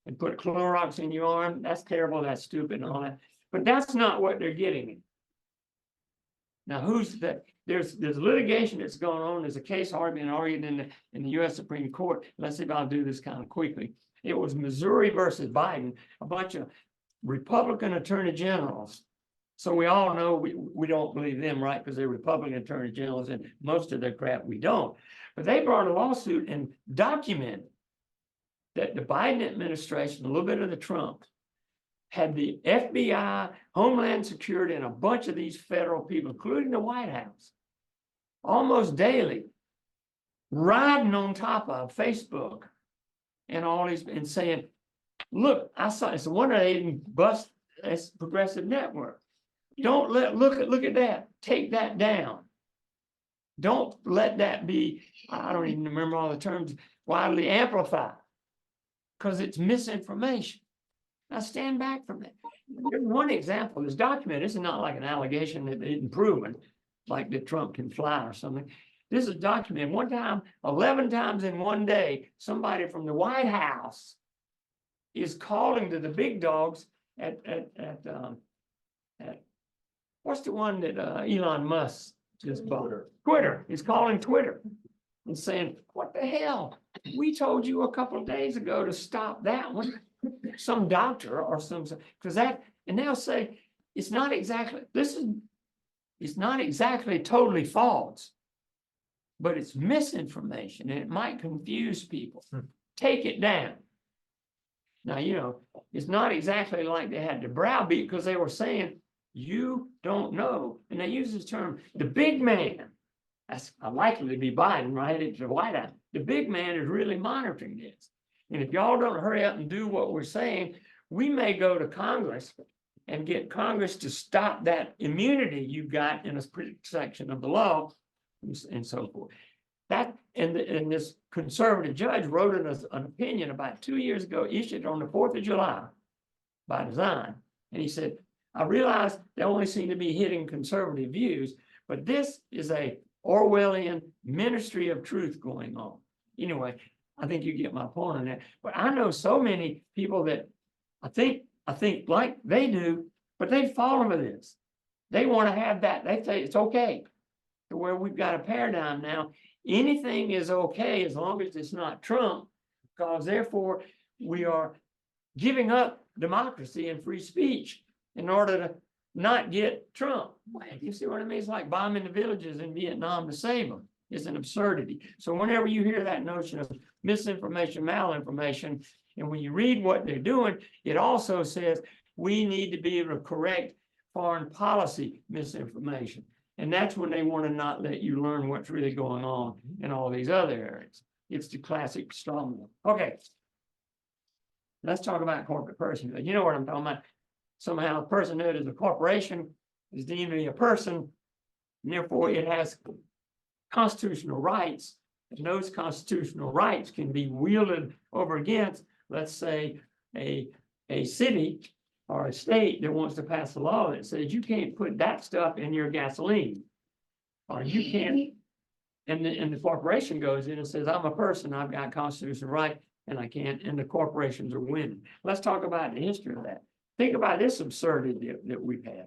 and put Clorox in your arm. That's terrible, that's stupid and all that. But that's not what they're getting. Now, who's that? There's litigation that's going on. There's a case already being argued in the U.S. Supreme Court. Let's see if I'll do this kind of quickly. It was Missouri versus Biden, a bunch of Republican attorney generals. So we all know we don't believe them, right? Because they're Republican attorney generals, and most of their crap we don't. But they brought a lawsuit and documented that the Biden administration, a little bit of the Trump, had the FBI, Homeland Security, and a bunch of these federal people, including the White House, almost daily, riding on top of Facebook and all these, and saying, look, I saw, it's a wonder they didn't bust this progressive network. Don't look at that, take that down. Don't let that be, I don't even remember all the terms, widely amplified, because it's misinformation. Now stand back from that. Here's one example, this document, this is not like an allegation that isn't proven, like that Trump can fly or something. This is documented. One time, 11 times in one day, somebody from the White House is calling to the big dogs at what's the one that Elon Musk just bought? Twitter. He's calling Twitter and saying, what the hell? We told you a couple of days ago to stop that one. Some doctor or some, because that, and they'll say, it's not exactly, it's not exactly totally false. But it's misinformation and it might confuse people. Take it down. Now, you know, it's not exactly like they had to browbeat because they were saying, you don't know. And they use this term, the big man. That's likely to be Biden, right? It's the White House. The big man is really monitoring this. And if y'all don't hurry up and do what we're saying, we may go to Congress and get Congress to stop that immunity you've got in a section of the law and so forth. That, and this conservative judge wrote an opinion about 2 years ago, issued on the 4th of July by design. And he said, I realize they only seem to be hitting conservative views, but this is a Orwellian ministry of truth going on. Anyway, I think you get my point on that. But I know so many people that I think like they do, but they fall for this. They want to have that. They say it's okay. To where we've got a paradigm now. Anything is okay as long as it's not Trump, because therefore we are giving up democracy and free speech in order to not get Trump. You see what I mean? It's like bombing the villages in Vietnam to save them. It's an absurdity. So whenever you hear that notion of misinformation, malinformation, and when you read what they're doing, it also says we need to be able to correct foreign policy misinformation. And that's when they want to not let you learn what's really going on in all these other areas. It's the classic strongman. Okay. Let's talk about corporate personhood. You know what I'm talking about. Somehow personhood is a corporation, is deemed to be a person, and therefore it has constitutional rights. And those constitutional rights can be wielded over against, let's say, a city or a state that wants to pass a law that says you can't put that stuff in your gasoline. Or you can't, and the corporation goes in and says, I'm a person, I've got constitutional right, and I can't, and the corporations are winning. Let's talk about the history of that. Think about this absurdity that we've had.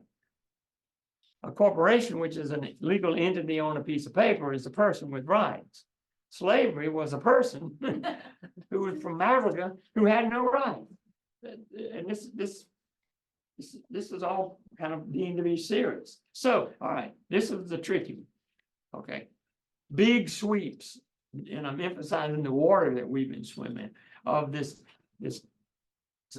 A corporation, which is a legal entity on a piece of paper, is a person with rights. Slavery was a person who was from Africa who had no rights. And this is all kind of deemed to be serious. So, all right, this is the tricky one. Okay. Big sweeps, and I'm emphasizing the water that we've been swimming, of this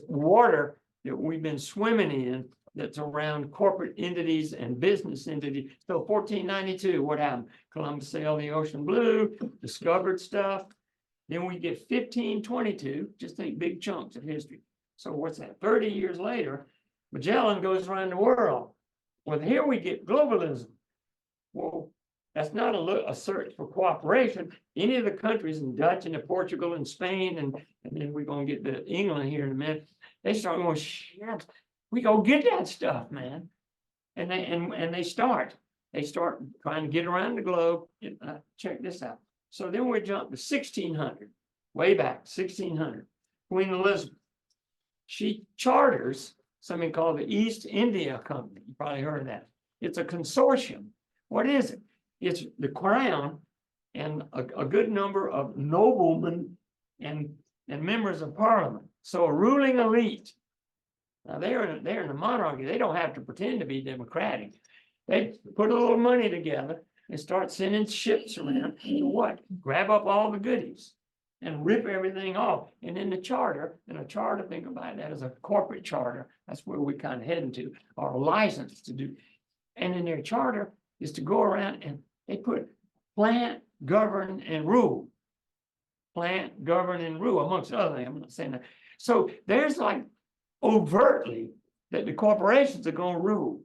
water that we've been swimming in that's around corporate entities and business entities. So 1492, what happened? Columbus sailed the ocean blue, discovered stuff. Then we get 1522, just think big chunks of history. So what's that? 30 years later, Magellan goes around the world. Well, here we get globalism. Well, that's not a search for cooperation. Any of the countries in Dutch and Portugal and Spain, and then we're going to get to England here in a minute, they start going, shit, we go get that stuff, man. And they start trying to get around the globe. Check this out. So then we jump to 1600, way back, 1600. Queen Elizabeth, she charters something called the East India Company. You probably heard of that. It's a consortium. What is it? It's the crown and a good number of noblemen and members of parliament. So a ruling elite. Now they're in a monarchy. They don't have to pretend to be democratic. They put a little money together and start sending ships around to what? Grab up all the goodies and rip everything off. And then the charter, and a charter, think about that as a corporate charter. That's where we're kind of heading to, or a license to do. And in their charter is to go around and they put plant, govern, and rule. Plant, govern, and rule, amongst other things. I'm not saying that. So there's like overtly that the corporations are going to rule.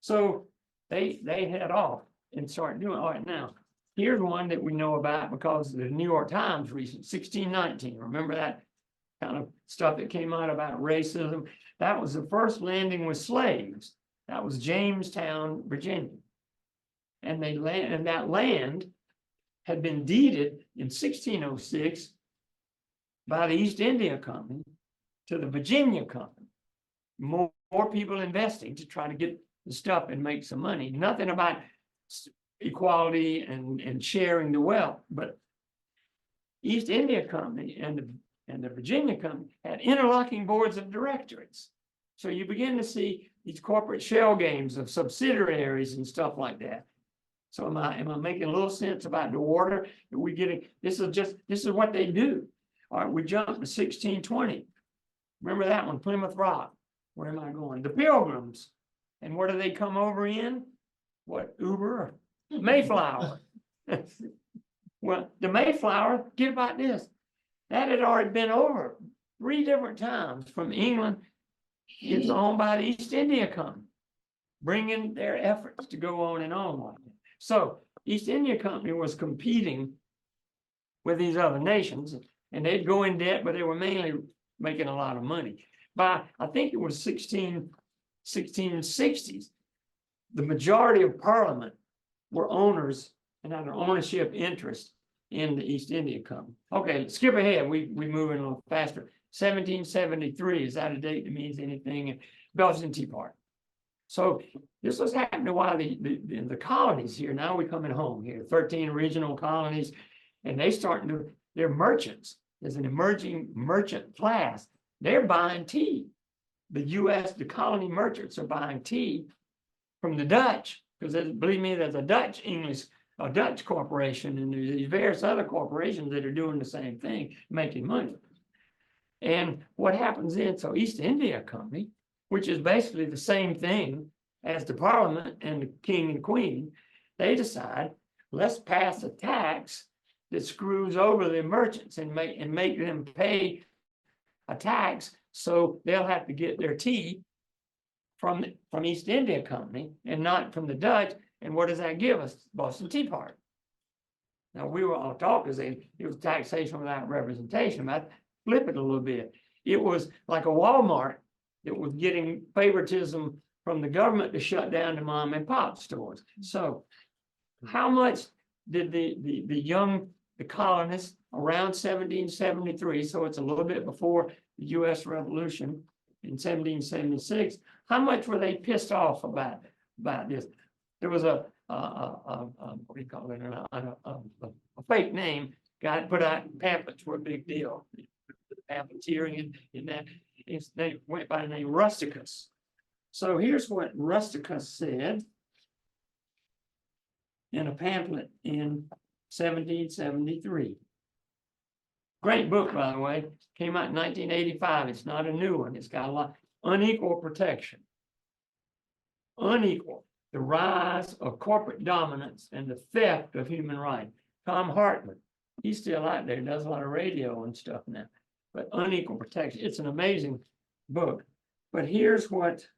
So they head off and start doing, all right, now, here's one that we know about because the New York Times recent, 1619. Remember that kind of stuff that came out about racism? That was the first landing with slaves. That was Jamestown, Virginia. And that land had been deeded in 1606 by the East India Company to the Virginia Company. More people investing to try to get the stuff and make some money. Nothing about equality and sharing the wealth, but East India Company and the Virginia Company had interlocking boards of directors. So you begin to see these corporate shell games of subsidiaries and stuff like that. So am I making a little sense about the order that we getting? This is what they do. All right, we jump to 1620. Remember that one, Plymouth Rock. Where am I going? The Pilgrims. And what do they come over in? What, Uber? Mayflower. Well, the Mayflower, get about this. That had already been over 3 different times from England. It's owned by the East India Company, bringing their efforts to go on and on like that. So East India Company was competing with these other nations, and they'd go in debt, but they were mainly making a lot of money. By, I think it was 1660s, the majority of Parliament were owners and had an ownership interest in the East India Company. Okay, skip ahead. We move in a little faster. 1773 is that a date that means anything? Belgian Tea Party. So this was happening while the colonies here. Now we're coming home here. 13 regional colonies, and they're merchants. There's an emerging merchant class. They're buying tea. The U.S., the colony merchants are buying tea from the Dutch, because believe me, there's a Dutch corporation, and there's these various other corporations that are doing the same thing, making money. And what happens then, so East India Company, which is basically the same thing as the Parliament and the King and Queen, they decide, let's pass a tax that screws over the merchants and make them pay a tax, so they'll have to get their tea from East India Company and not from the Dutch. And what does that give us? Boston Tea Party. Now we were all taught because it was taxation without representation. But flip it a little bit. It was like a Walmart that was getting favoritism from the government to shut down the mom and pop stores. So how much did the colonists around 1773, so it's a little bit before the U.S. Revolution in 1776, how much were they pissed off about this? There was a what do you call it? A fake name. Guy put out pamphlets were a big deal. Pamphleteering in that. They went by the name Rusticus. So here's what Rusticus said in a pamphlet in 1773. Great book, by the way. Came out in 1985. It's not a new one. It's got a lot. Unequal protection. Unequal. The rise of corporate dominance and the theft of human rights. Tom Hartman. He's still out there. Does a lot of radio and stuff now. But Unequal Protection. It's an amazing book. But here's what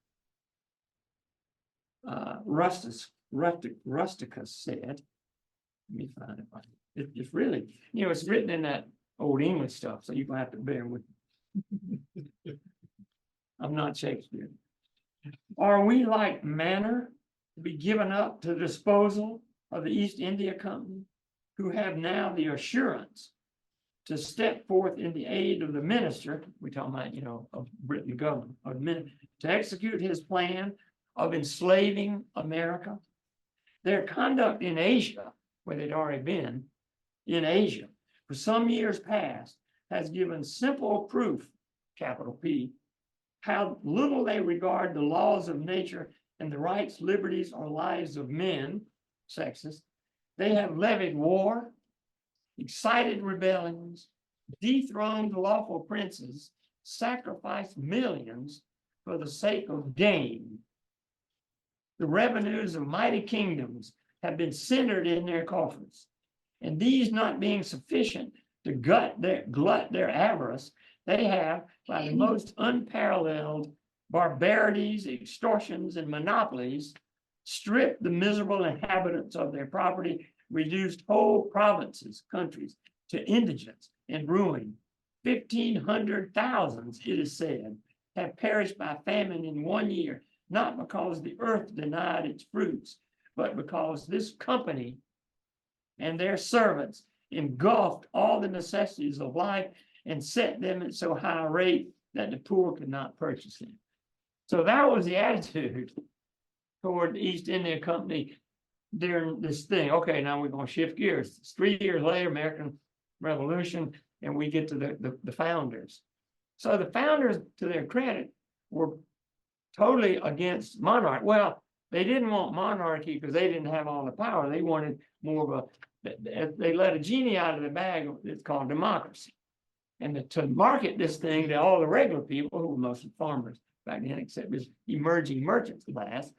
Rusticus said. Let me find it. It's really, it's written in that old English stuff, so you're going to have to bear with me. I'm not Shakespeare. Are we like manna to be given up to the disposal of the East India Company, who have now the assurance to step forth in the aid of the minister, we're talking about, of Britain government, to execute his plan of enslaving America? Their conduct in Asia, where they'd already been in Asia, for some years past, has given simple proof, capital P, how little they regard the laws of nature and the rights, liberties, or lives of men, sexist. They have levied war, excited rebellions, dethroned lawful princes, sacrificed millions for the sake of gain. The revenues of mighty kingdoms have been centered in their coffers, and these not being sufficient to glut their avarice, they have, by the most unparalleled barbarities, extortions, and monopolies, stripped the miserable inhabitants of their property, reduced whole provinces, countries, to indigence and ruin. 1,500,000, it is said, have perished by famine in 1 year, not because the earth denied its fruits, but because this company and their servants engulfed all the necessities of life and set them at so high a rate that the poor could not purchase them. So that was the attitude toward the East India Company during this thing. Okay, now we're going to shift gears. It's 3 years later, American Revolution, and we get to the founders. So the founders, to their credit, were totally against monarchy. Well, they didn't want monarchy because they didn't have all the power. They wanted more of they let a genie out of the bag. It's called democracy. And to market this thing to all the regular people, who were mostly farmers back then, except this emerging merchant class,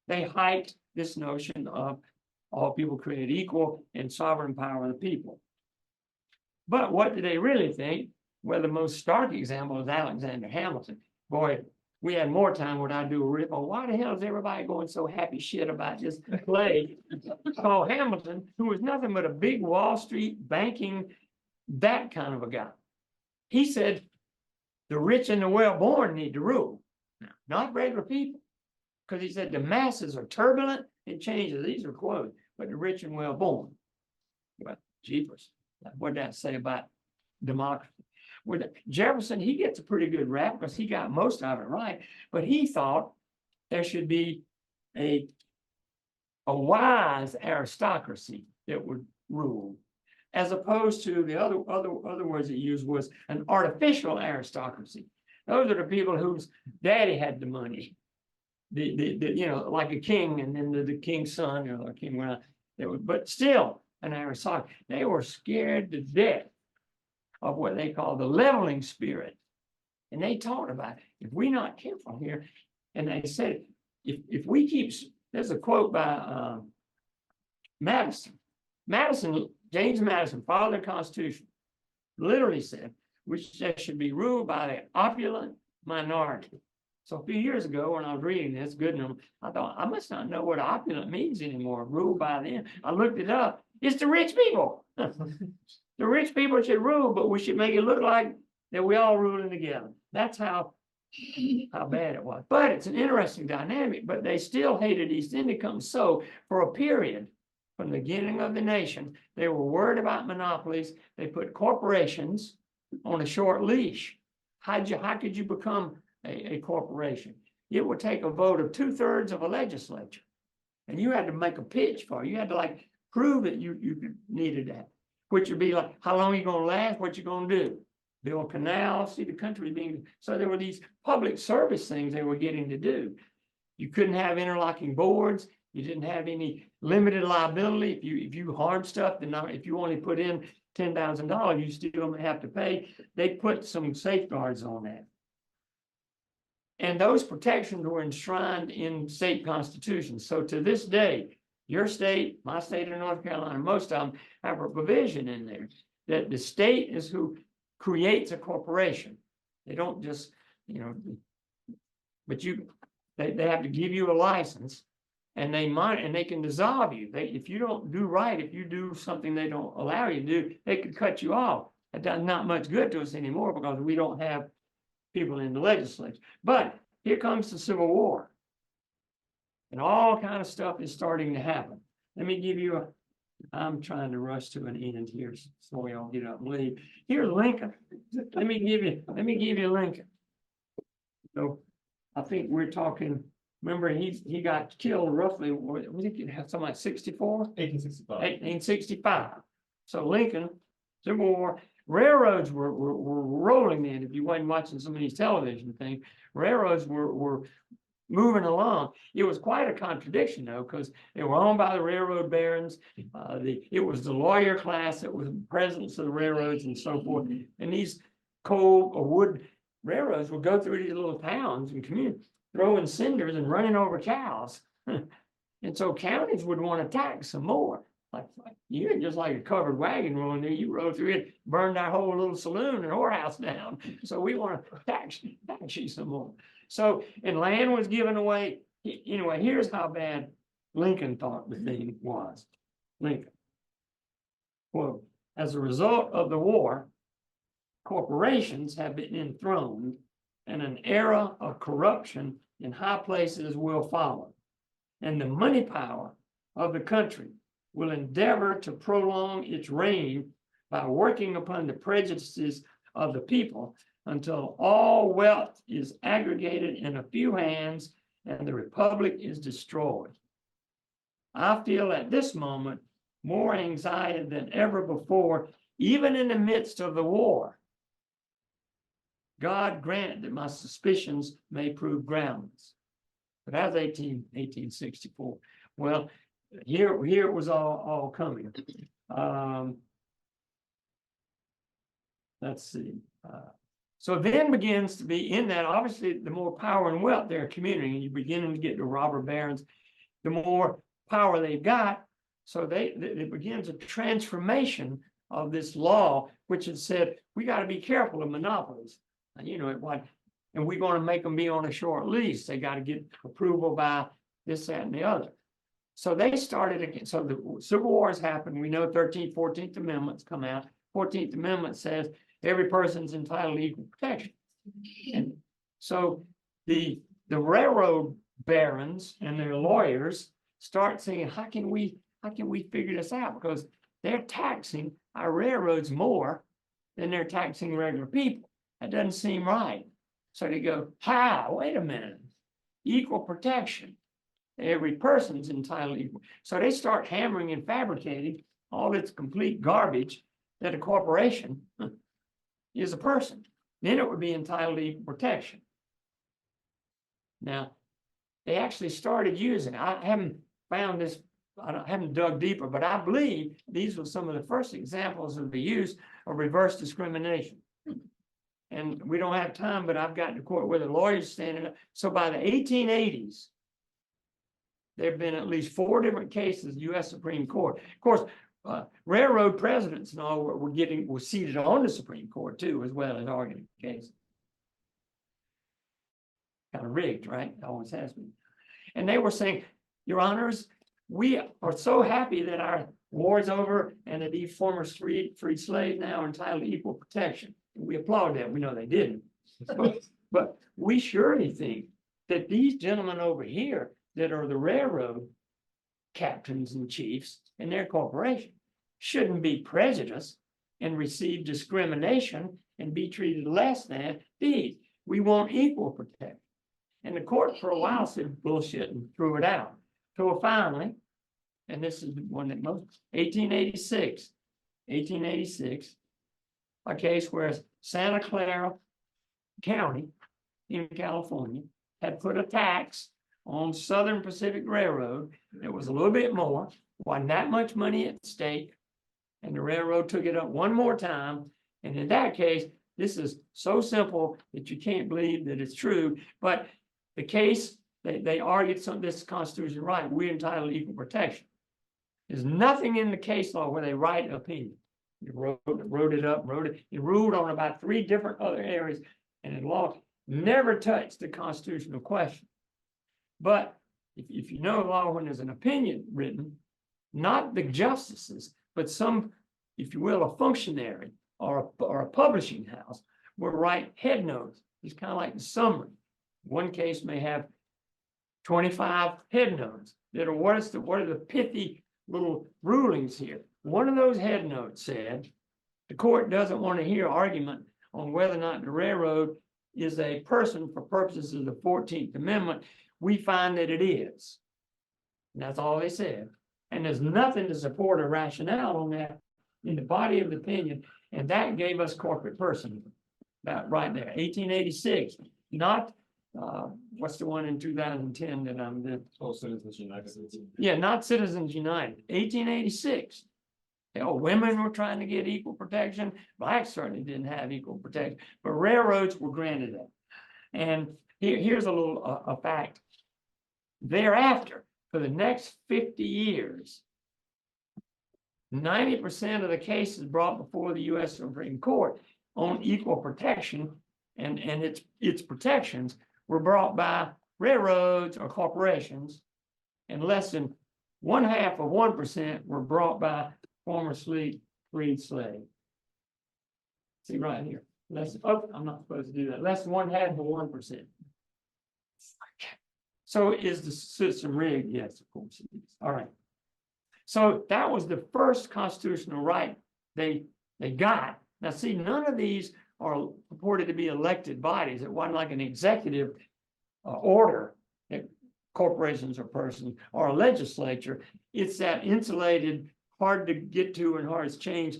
they hyped this notion of all people created equal and sovereign power of the people. But what did they really think? Well, the most stark example is Alexander Hamilton. Boy, we had more time when I do a rip on why the hell is everybody going so happy shit about this play called Hamilton, who was nothing but a big Wall Street banking, that kind of a guy. He said the rich and the well-born need to rule, not regular people. Because he said the masses are turbulent and changes. These are quotes, but the rich and well-born. Well, jeepers. What did that say about democracy? With Jefferson, he gets a pretty good rap because he got most of it right, but he thought there should be a wise aristocracy that would rule, as opposed to the other words he used was an artificial aristocracy. Those are the people whose daddy had the money. The like a king, and then the king's son, or the king went out. But still an aristocracy. They were scared to death of what they call the leveling spirit. And they talked about, if we're not careful here, and they said, if we keep, there's a quote by Madison. James Madison, father of the Constitution, literally said, which should be ruled by the opulent minority. So a few years ago, when I was reading this, I thought, I must not know what opulent means anymore, ruled by them. I looked it up. It's the rich people. The rich people should rule, but we should make it look like that we all ruling together. That's how bad it was. But it's an interesting dynamic, but they still hated East India Company. So for a period, from the beginning of the nation, they were worried about monopolies. They put corporations on a short leash. How could you become a corporation? It would take a vote of 2/3 of a legislature. And you had to make a pitch for it. You had to like prove that you needed that. Which would be like, how long are you going to last? What you going to do? Build canals, see the country being, so there were these public service things they were getting to do. You couldn't have interlocking boards. You didn't have any limited liability. If you harm stuff, then if you only put in $10,000, you still have to pay. They put some safeguards on that. And those protections were enshrined in state constitutions. So to this day, your state, my state of North Carolina, most of them have a provision in there that the state is who creates a corporation. They don't just, but they have to give you a license, and they can dissolve you. If you don't do right, if you do something they don't allow you to do, they could cut you off. It does not much good to us anymore because we don't have people in the legislature. But here comes the Civil War. And all kind of stuff is starting to happen. Let me give you I'm trying to rush to an end here, so we all get up and leave. Here's Lincoln. Let me give you Lincoln. So I think we're talking, remember he got killed roughly, was he something like 64? 1865. 1865. So Lincoln, Civil War, railroads were rolling in. If you wasn't watching some of these television things, railroads were moving along. It was quite a contradiction, though, because they were owned by the railroad barons. It was the lawyer class that was presidents of the railroads and so forth. And these coal or wood railroads would go through these little towns and communities, throwing cinders and running over cows. And so counties would want to tax some more. Like you're just like a covered wagon rolling there. You rode through it, burned our whole little saloon and whorehouse down. So we want to tax you some more. So, and land was given away. Anyway, here's how bad Lincoln thought the thing was. Lincoln, quote, as a result of the war, corporations have been enthroned and an era of corruption in high places will follow. And the money power of the country will endeavor to prolong its reign by working upon the prejudices of the people until all wealth is aggregated in a few hands and the republic is destroyed. I feel at this moment more anxiety than ever before, even in the midst of the war. God grant that my suspicions may prove groundless. But that was 1864. Well, here it was all coming. Let's see. So then begins to be in that, obviously, the more power and wealth they're accumulating, and you're beginning to get the robber barons, the more power they've got. So it begins a transformation of this law, which had said, we got to be careful of monopolies. You know, and we're going to make them be on a short lease. They got to get approval by this, that, and the other. So they started again. So the Civil Wars happened. We know 13th, 14th Amendments come out. 14th Amendment says every person's entitled to equal protection. And so the railroad barons and their lawyers start saying, how can we figure this out? Because they're taxing our railroads more than they're taxing regular people. That doesn't seem right. So they go, wait a minute, equal protection. Every person's entitled to equal. So they start hammering and fabricating all this complete garbage that a corporation is a person. Then it would be entitled to equal protection. Now, they actually started using, I haven't found this, I haven't dug deeper, but I believe these were some of the first examples of the use of reverse discrimination. And we don't have time, but I've got to court where the lawyers standing up. So by the 1880s, there have been at least 4 different cases, U.S. Supreme Court. Of course, railroad presidents and all were seated on the Supreme Court too, as well as arguing cases. Kind of rigged, right? It always has been. And they were saying, Your Honors, we are so happy that our war's over and that these former freed slaves now are entitled to equal protection. And we applaud that. We know they didn't. But we surely think that these gentlemen over here that are the railroad captains and chiefs in their corporation shouldn't be prejudiced and receive discrimination and be treated less than these. We want equal protection. And the court for a while said bullshit and threw it out. So finally, and this is the one that most, 1886, a case where Santa Clara County in California had put a tax on Southern Pacific Railroad. It was a little bit more, wasn't that much money at stake, and the railroad took it up one more time. And in that case, this is so simple that you can't believe that it's true. But the case, they argued something, this is constitutional right, we're entitled to equal protection. There's nothing in the case law where they write an opinion. You wrote it, it ruled on about 3 different other areas, and the law never touched the constitutional question. But if you know law, when there's an opinion written, not the justices, but some, if you will, a functionary or a publishing house will write head notes. It's kind of like the summary. One case may have 25 head notes that are what are the pithy little rulings here. One of those head notes said, the court doesn't want to hear argument on whether or not the railroad is a person for purposes of the 14th Amendment. We find that it is. And that's all they said. And there's nothing to support a rationale on that in the body of the opinion. And that gave us corporate personhood. That right there, 1886. Not, what's the one in 2010 that I'm the Citizens United. Yeah, not Citizens United. 1886. Hell, women were trying to get equal protection. Blacks certainly didn't have equal protection, but railroads were granted that. And here's a little a fact. Thereafter, for the next 50 years, 90% of the cases brought before the U.S. Supreme Court on equal protection and its protections were brought by railroads or corporations, and less than 0.5% were brought by former freed slaves. See right here. I'm not supposed to do that. Less than 0.5%. So is the system rigged? Yes, of course it is. All right. So that was the first constitutional right they got. Now see, none of these are purported to be elected bodies. It wasn't like an executive order that corporations or persons or a legislature. It's that insulated, hard to get to and hard to change,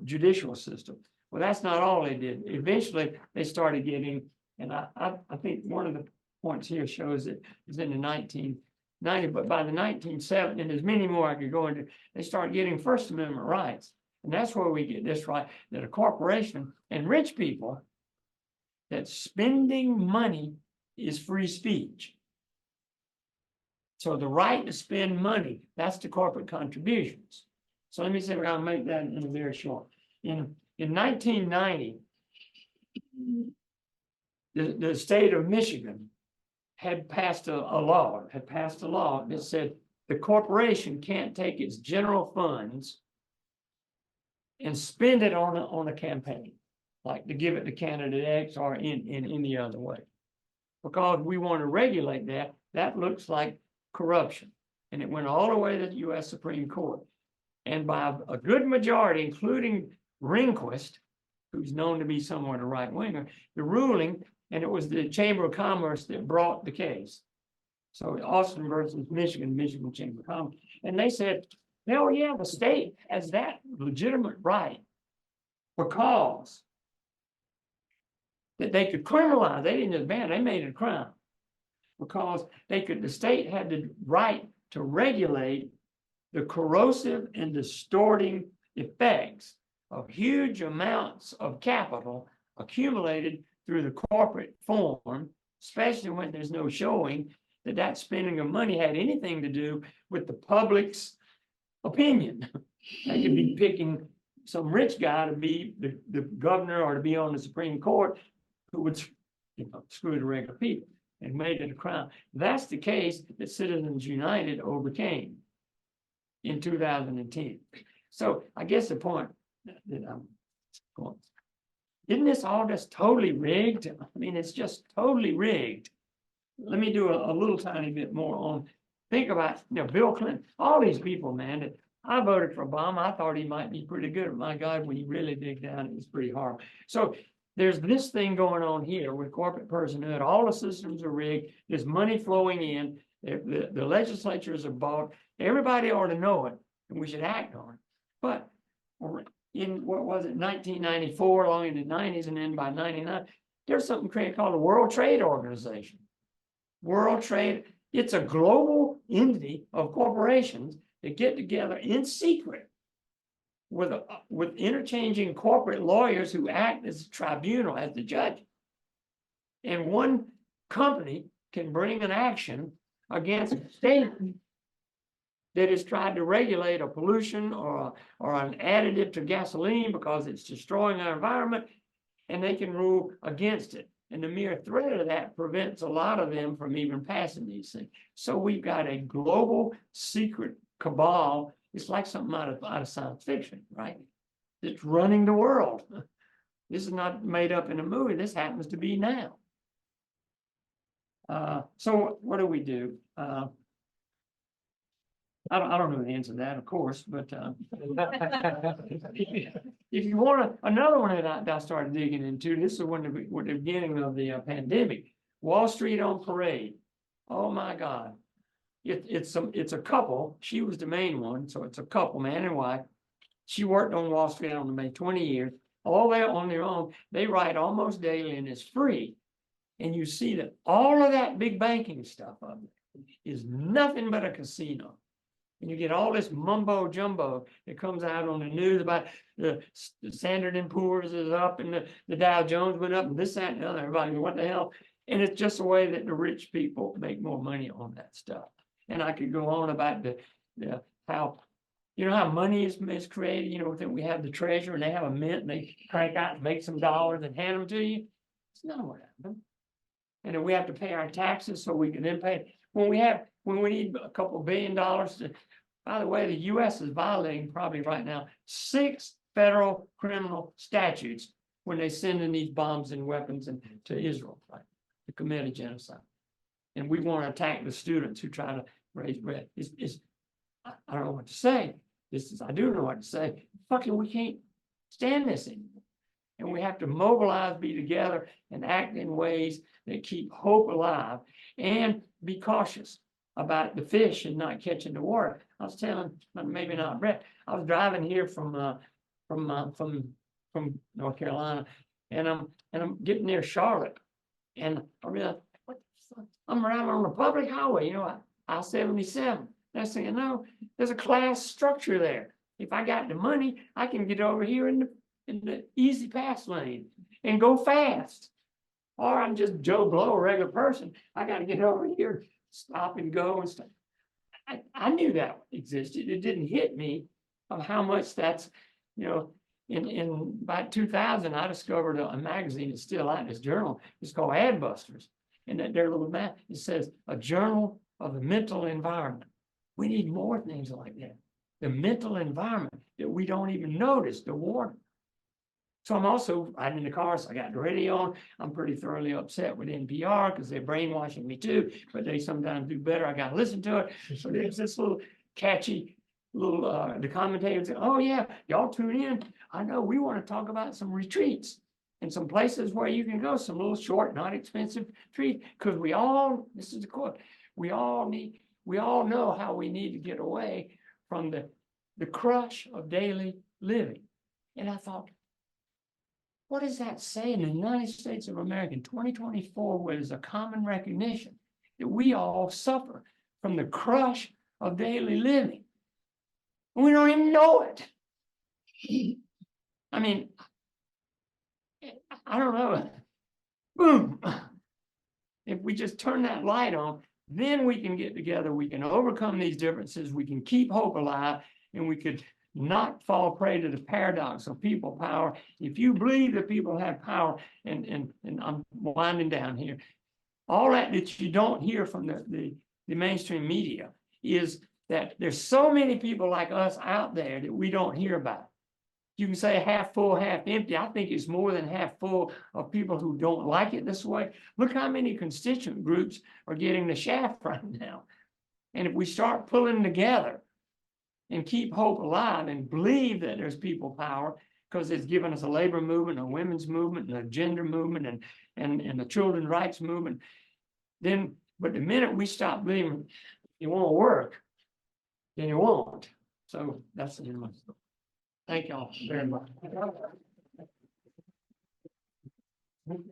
judicial system. Well, that's not all they did. Eventually, they started getting, and I think one of the points here shows it is in the 1990, but by the 1970s, and there's many more I could go into, they start getting First Amendment rights. And that's where we get this right, that a corporation and rich people, that spending money is free speech. So the right to spend money, that's the corporate contributions. So let me see if I can make that in a very short. In 1990, the state of Michigan had passed a law that said the corporation can't take its general funds and spend it on a campaign, like to give it to candidate X or in any other way. Because we want to regulate that, that looks like corruption. And it went all the way to the US Supreme Court. And by a good majority, including Rehnquist, who's known to be somewhat a right winger, the ruling, and it was the Chamber of Commerce that brought the case. So Austin versus Michigan, Michigan Chamber of Commerce. And they said, hell yeah, the state has that legitimate right because that they could criminalize. They didn't just ban, they made it a crime. Because the state had the right to regulate the corrosive and distorting effects of huge amounts of capital accumulated through the corporate form, especially when there's no showing that that spending of money had anything to do with the public's opinion. They could be picking some rich guy to be the governor or to be on the Supreme Court who would, screw the regular people and made it a crime. That's the case that Citizens United overcame in 2010. So I guess the point that I'm going, isn't this all just totally rigged? I mean, it's just totally rigged. Let me do a little tiny bit more on, think about, Bill Clinton, all these people, man, that I voted for Obama. I thought he might be pretty good. My God, when you really dig down, it was pretty horrible. So there's this thing going on here with corporate personhood. All the systems are rigged. There's money flowing in. The legislatures are bought. Everybody ought to know it, and we should act on it. But in, what was it, 1994, along in the 90s, and then by 99, there's something created called the World Trade Organization. World Trade, it's a global entity of corporations that get together in secret with interchanging corporate lawyers who act as a tribunal, as the judge. And one company can bring an action against a state that has tried to regulate a pollution or an additive to gasoline because it's destroying our environment, and they can rule against it. And the mere threat of that prevents a lot of them from even passing these things. So we've got a global secret cabal. It's like something out of science fiction, right? It's running the world. This is not made up in a movie. This happens to be now. So what do we do? I don't know the answer to that, of course, but if you want another one that I started digging into, this is when the beginning of the pandemic. Wall Street on parade. Oh my God. It's a couple. She was the main one, so it's a couple, man and wife. She worked on Wall Street on the 20 years. All they on their own. They write almost daily, and it's free. And you see that all of that big banking stuff of it is nothing but a casino. And you get all this mumbo jumbo that comes out on the news about the Standard & Poor's is up and the Dow Jones went up and this, that, and the other. Everybody, what the hell? And it's just a way that the rich people make more money on that stuff. And I could go on about how, how money is created. That we have the treasurer and they have a mint and they crank out and make some dollars and hand them to you. It's not what happened. And then we have to pay our taxes so we can then pay. When we need a couple $1 billion to, by the way, the US is violating probably right now 6 federal criminal statutes when they send in these bombs and weapons to Israel, right, to commit a genocide. And we want to attack the students who try to raise bread. I don't know what to say. I do know what to say. Fucking, we can't stand this anymore. And we have to mobilize, be together, and act in ways that keep hope alive and be cautious about the fish and not catching the water. I was telling, maybe not Brett, I was driving here from from North Carolina, and I'm getting near Charlotte. And I realized, what the fuck? I'm riding on the public highway, you know, I-77. Next thing you know, there's a class structure there. If I got the money, I can get over here in the easy pass lane and go fast. Or I'm just Joe Blow, a regular person. I gotta get over here, stop and go and stuff. I knew that existed. It didn't hit me of how much that's, you know, in by 2000, I discovered a magazine that's still out, this journal. It's called Adbusters. And that their little map, it says a journal of the mental environment. We need more things like that. The mental environment that we don't even notice, the warning. So I'm also riding in the car, so I got the radio on. I'm pretty thoroughly upset with NPR because they're brainwashing me too, but they sometimes do better. I got to listen to it. So there's this little catchy little, the commentators say, oh yeah, y'all tune in. I know we want to talk about some retreats and some places where you can go, some little short, not expensive retreat. Because we all, this is the quote, we all know how we need to get away from the crush of daily living. And I thought, what does that say in the United States of America in 2024, where there's a common recognition that we all suffer from the crush of daily living? We don't even know it. I mean, I don't know. Boom. If we just turn that light on, then we can get together, we can overcome these differences, we can keep hope alive, and we could not fall prey to the paradox of people power. If you believe that people have power, and I'm winding down here, all that you don't hear from the mainstream media is that there's so many people like us out there that we don't hear about. You can say half full, half empty. I think it's more than half full of people who don't like it this way. Look how many constituent groups are getting the shaft right now. And if we start pulling together and keep hope alive and believe that there's people power, because it's given us a labor movement, a women's movement, and a gender movement, and the children's rights movement, then, but the minute we stop believing it won't work, then it won't. So that's the end of my story. Thank y'all very much.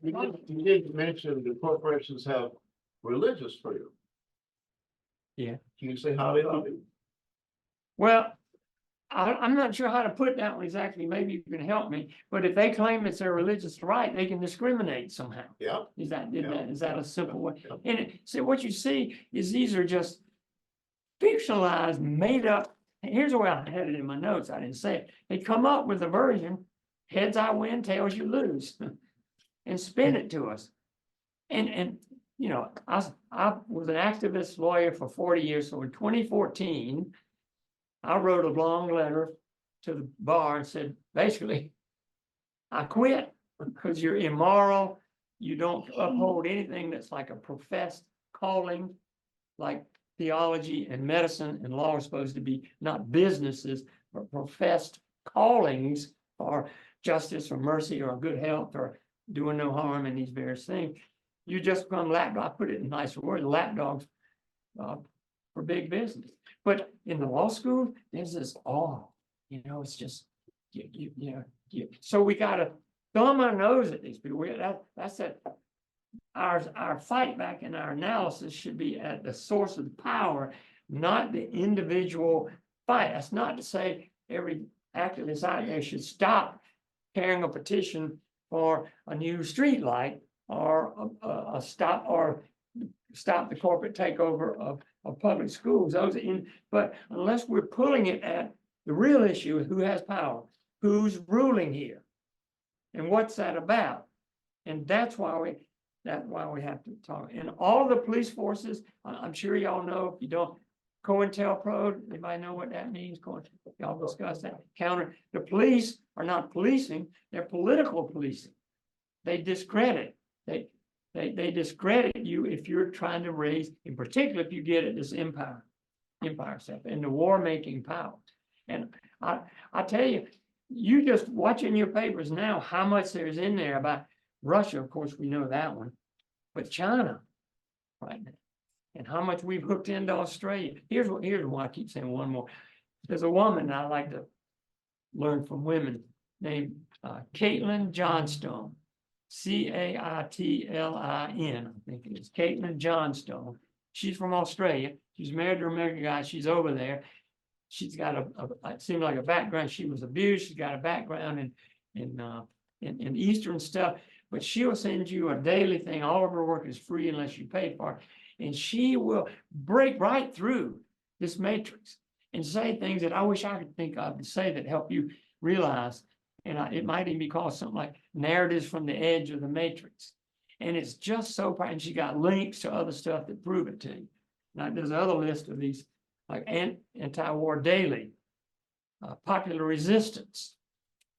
You did mention the corporations have religious freedom. Yeah. Can you say how they love you? Well, I'm not sure how to put that one exactly. Maybe you can help me. But if they claim it's their religious right, they can discriminate somehow. Yeah. Is that a simple way? Yeah. And so what you see is these are just fictionalized, made up. Here's the way I had it in my notes. I didn't say it. They come up with a version, heads I win, tails you lose, and spin it to us. And you know, I was an activist lawyer for 40 years. So in 2014, I wrote a long letter to the bar and said, basically, I quit because you're immoral. You don't uphold anything that's like a professed calling, like theology and medicine and law are supposed to be not businesses, but professed callings for justice or mercy or good health or doing no harm in these various things. You just become lapdog. I put it in nicer words, lapdogs for big business. But in the law school, there's this awe, you know, it's just, so we got to thumb our nose at these people. That's it. Our fight back and our analysis should be at the source of the power, not the individual fight. That's not to say every activist out there should stop carrying a petition for a new street light or stop the corporate takeover of public schools. But unless we're pulling it at the real issue, who has power, who's ruling here, and what's that about, and that's why we have to talk. And all the police forces, I'm sure y'all know. If you don't, COINTELPRO, anybody know what that means? Y'all discuss that. The police are not policing; they're political policing. They discredit. They discredit you if you're trying to raise, in particular, if you get at this empire stuff and the war-making power. And I tell you, you just watching your papers now, how much there's in there about Russia. Of course, we know that one, but China right now, and how much we've hooked into Australia. Here's why I keep saying one more. There's a woman I like to learn from women named Caitlin Johnstone, Caitlin, I think it is, Caitlin Johnstone. She's from Australia. She's married to an American guy. She's over there. She's got it seemed like a background. She was abused. She's got a background in Eastern stuff, but she'll send you a daily thing. All of her work is free unless you pay for it. And she will break right through this matrix and say things that I wish I could think of to say that help you realize. And it might even be called something like narratives from the edge of the matrix. And it's just so, and she got links to other stuff that prove it to you. Now, there's another list of these, like anti-war daily, popular resistance.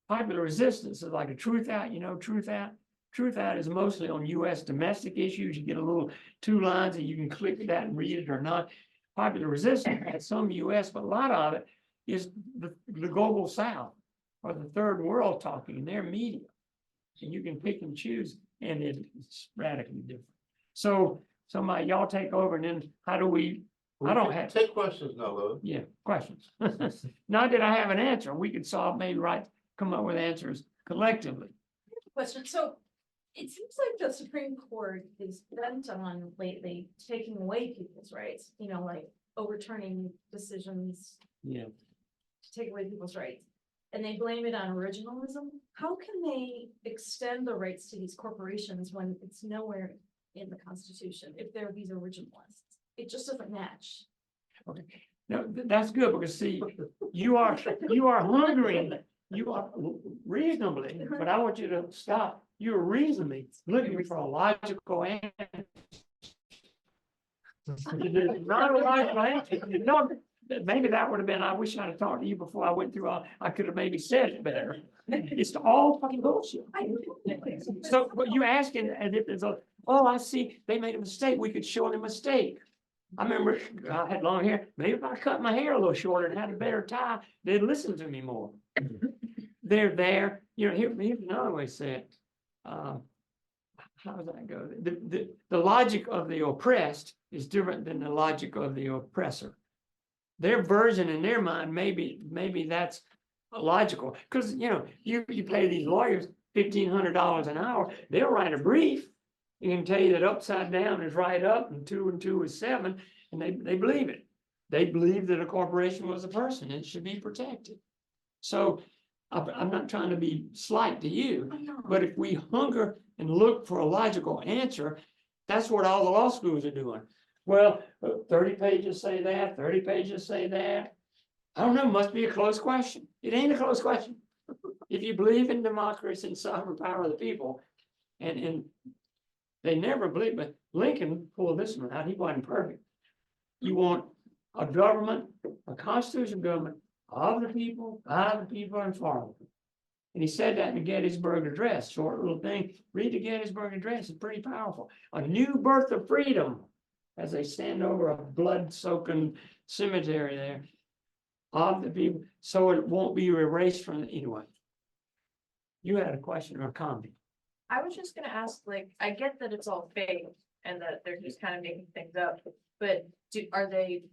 Popular resistance is like a truth out, truth out. Truth out is mostly on US domestic issues. You get a little 2 lines and you can click that and read it or not. Popular resistance has some US, but a lot of it is the global South or the third world talking in their media. And you can pick and choose, and it's radically different. So somebody, y'all take over, and then how do we, I don't have. Take questions now, Louis. Yeah, questions. Not that I have an answer. We could solve, maybe come up with answers collectively. Question, so it seems like the Supreme Court is bent on lately taking away people's rights, like overturning decisions Yeah. to take away people's rights. And they blame it on originalism. How can they extend the rights to these corporations when it's nowhere in the Constitution, if they're these originalists? It just doesn't match. Okay. No, that's good, because see, you are hungering, you are reasonably, but I want you to stop. You're reasonably looking for a logical answer. Not a logical answer. No, maybe that would have been, I wish I'd have talked to you before I went through I could have maybe said it better. It's all fucking bullshit. So, but you asking as if there's I see, they made a mistake. We could show them a mistake. I remember I had long hair. Maybe if I cut my hair a little shorter and had a better tie, they'd listen to me more. They're there. Here's another way to say it. How does that go? The logic of the oppressed is different than the logic of the oppressor. Their version in their mind, maybe that's logical. Because you pay these lawyers $1,500 an hour, they'll write a brief. You can tell you that upside down is right up and 2 and 2 is 7, and they believe it. They believe that a corporation was a person and it should be protected. So I'm not trying to be slight to you, but if we hunger and look for a logical answer, that's what all the law schools are doing. Well, 30 pages say that, 30 pages say that. I don't know, must be a close question. It ain't a close question. If you believe in democracy and sovereign power of the people, and they never believed, but Lincoln pulled this one out. He wasn't perfect. You want a government, a constitutional government of the people, by the people, and for them. And he said that in the Gettysburg Address, short little thing. Read the Gettysburg Address, it's pretty powerful. A new birth of freedom, as they stand over a blood-soaking cemetery there, of the people, so it won't be erased from it anyway. You had a question or a comment? I was just gonna ask, I get that it's all fake and that they're just kind of making things up, but are they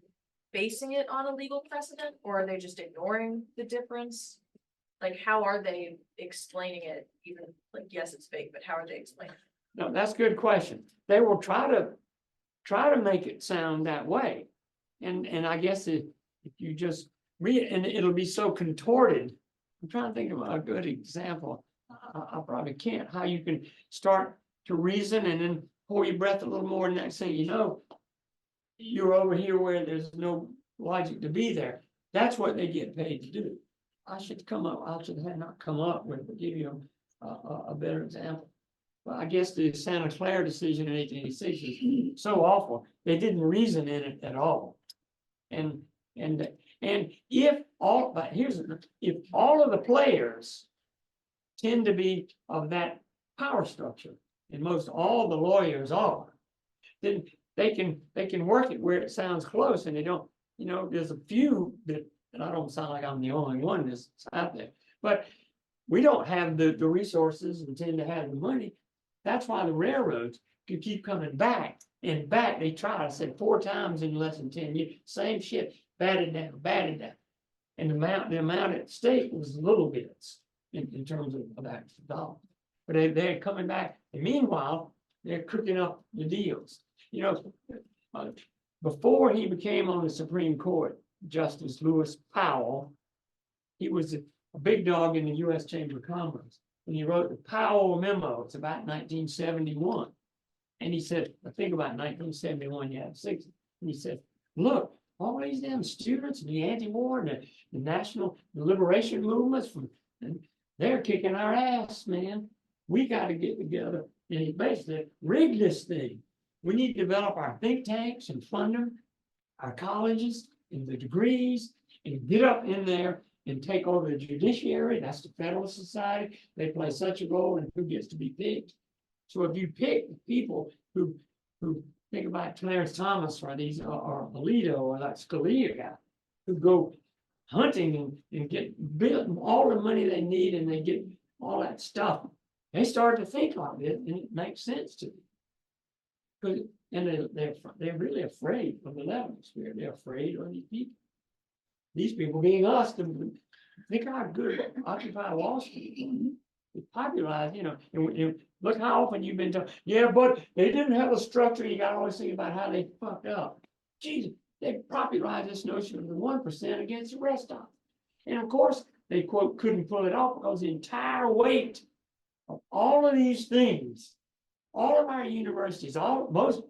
basing it on a legal precedent, or are they just ignoring the difference? How are they explaining it? Even yes, it's fake, but how are they explaining it? No, that's a good question. They will try to make it sound that way. And I guess if you just read it, and it'll be so contorted. I'm trying to think of a good example. I probably can't, how you can start to reason and then hold your breath a little more, and next thing you know, you're over here where there's no logic to be there. That's what they get paid to do. I should have not come up with, but give you a better example. Well, I guess the Santa Clara decision in 1886 is so awful. They didn't reason in it at all. And if all of the players tend to be of that power structure, and most all the lawyers are, then they can work it where it sounds close, and they don't, there's a few that, and I don't sound like I'm the only one that's out there, but we don't have the resources and tend to have the money. That's why the railroads can keep coming back and back. They tried, I said 4 times in less than 10 years, same shit, batted down. And the amount at stake was little bits. in terms of actual dollars. But they're coming back, and meanwhile, they're cooking up the deals. You know, before he became on the Supreme Court, Justice Lewis Powell, he was a big dog in the US Chamber of Commerce. And he wrote the Powell Memo, it's about 1971. And he said, I think about 1971, you have 60. And he said, look, all these damn students and the anti-war and the national liberation movements, and they're kicking our ass, man. We got to get together. And he basically rigged this thing. We need to develop our think tanks and fund them, our colleges and the degrees, and get up in there and take over the judiciary. That's the Federal Society. They play such a role in who gets to be picked. So if you pick people who think about Clarence Thomas or these or Alito or that Scalia guy, who go hunting and get built all the money they need and they get all that stuff, they start to think like it and it makes sense to them. And they're really afraid of the Lebanon spirit. They're afraid of these people. These people being us, think how good Occupy Wall Street is popularized, you know, and look how often you've been told, yeah, but they didn't have a structure. You got to always think about how they fucked up. Jesus, they popularized this notion of the 1% against the rest of them. And of course, they quote couldn't pull it off because the entire weight of all of these things, all of our universities, most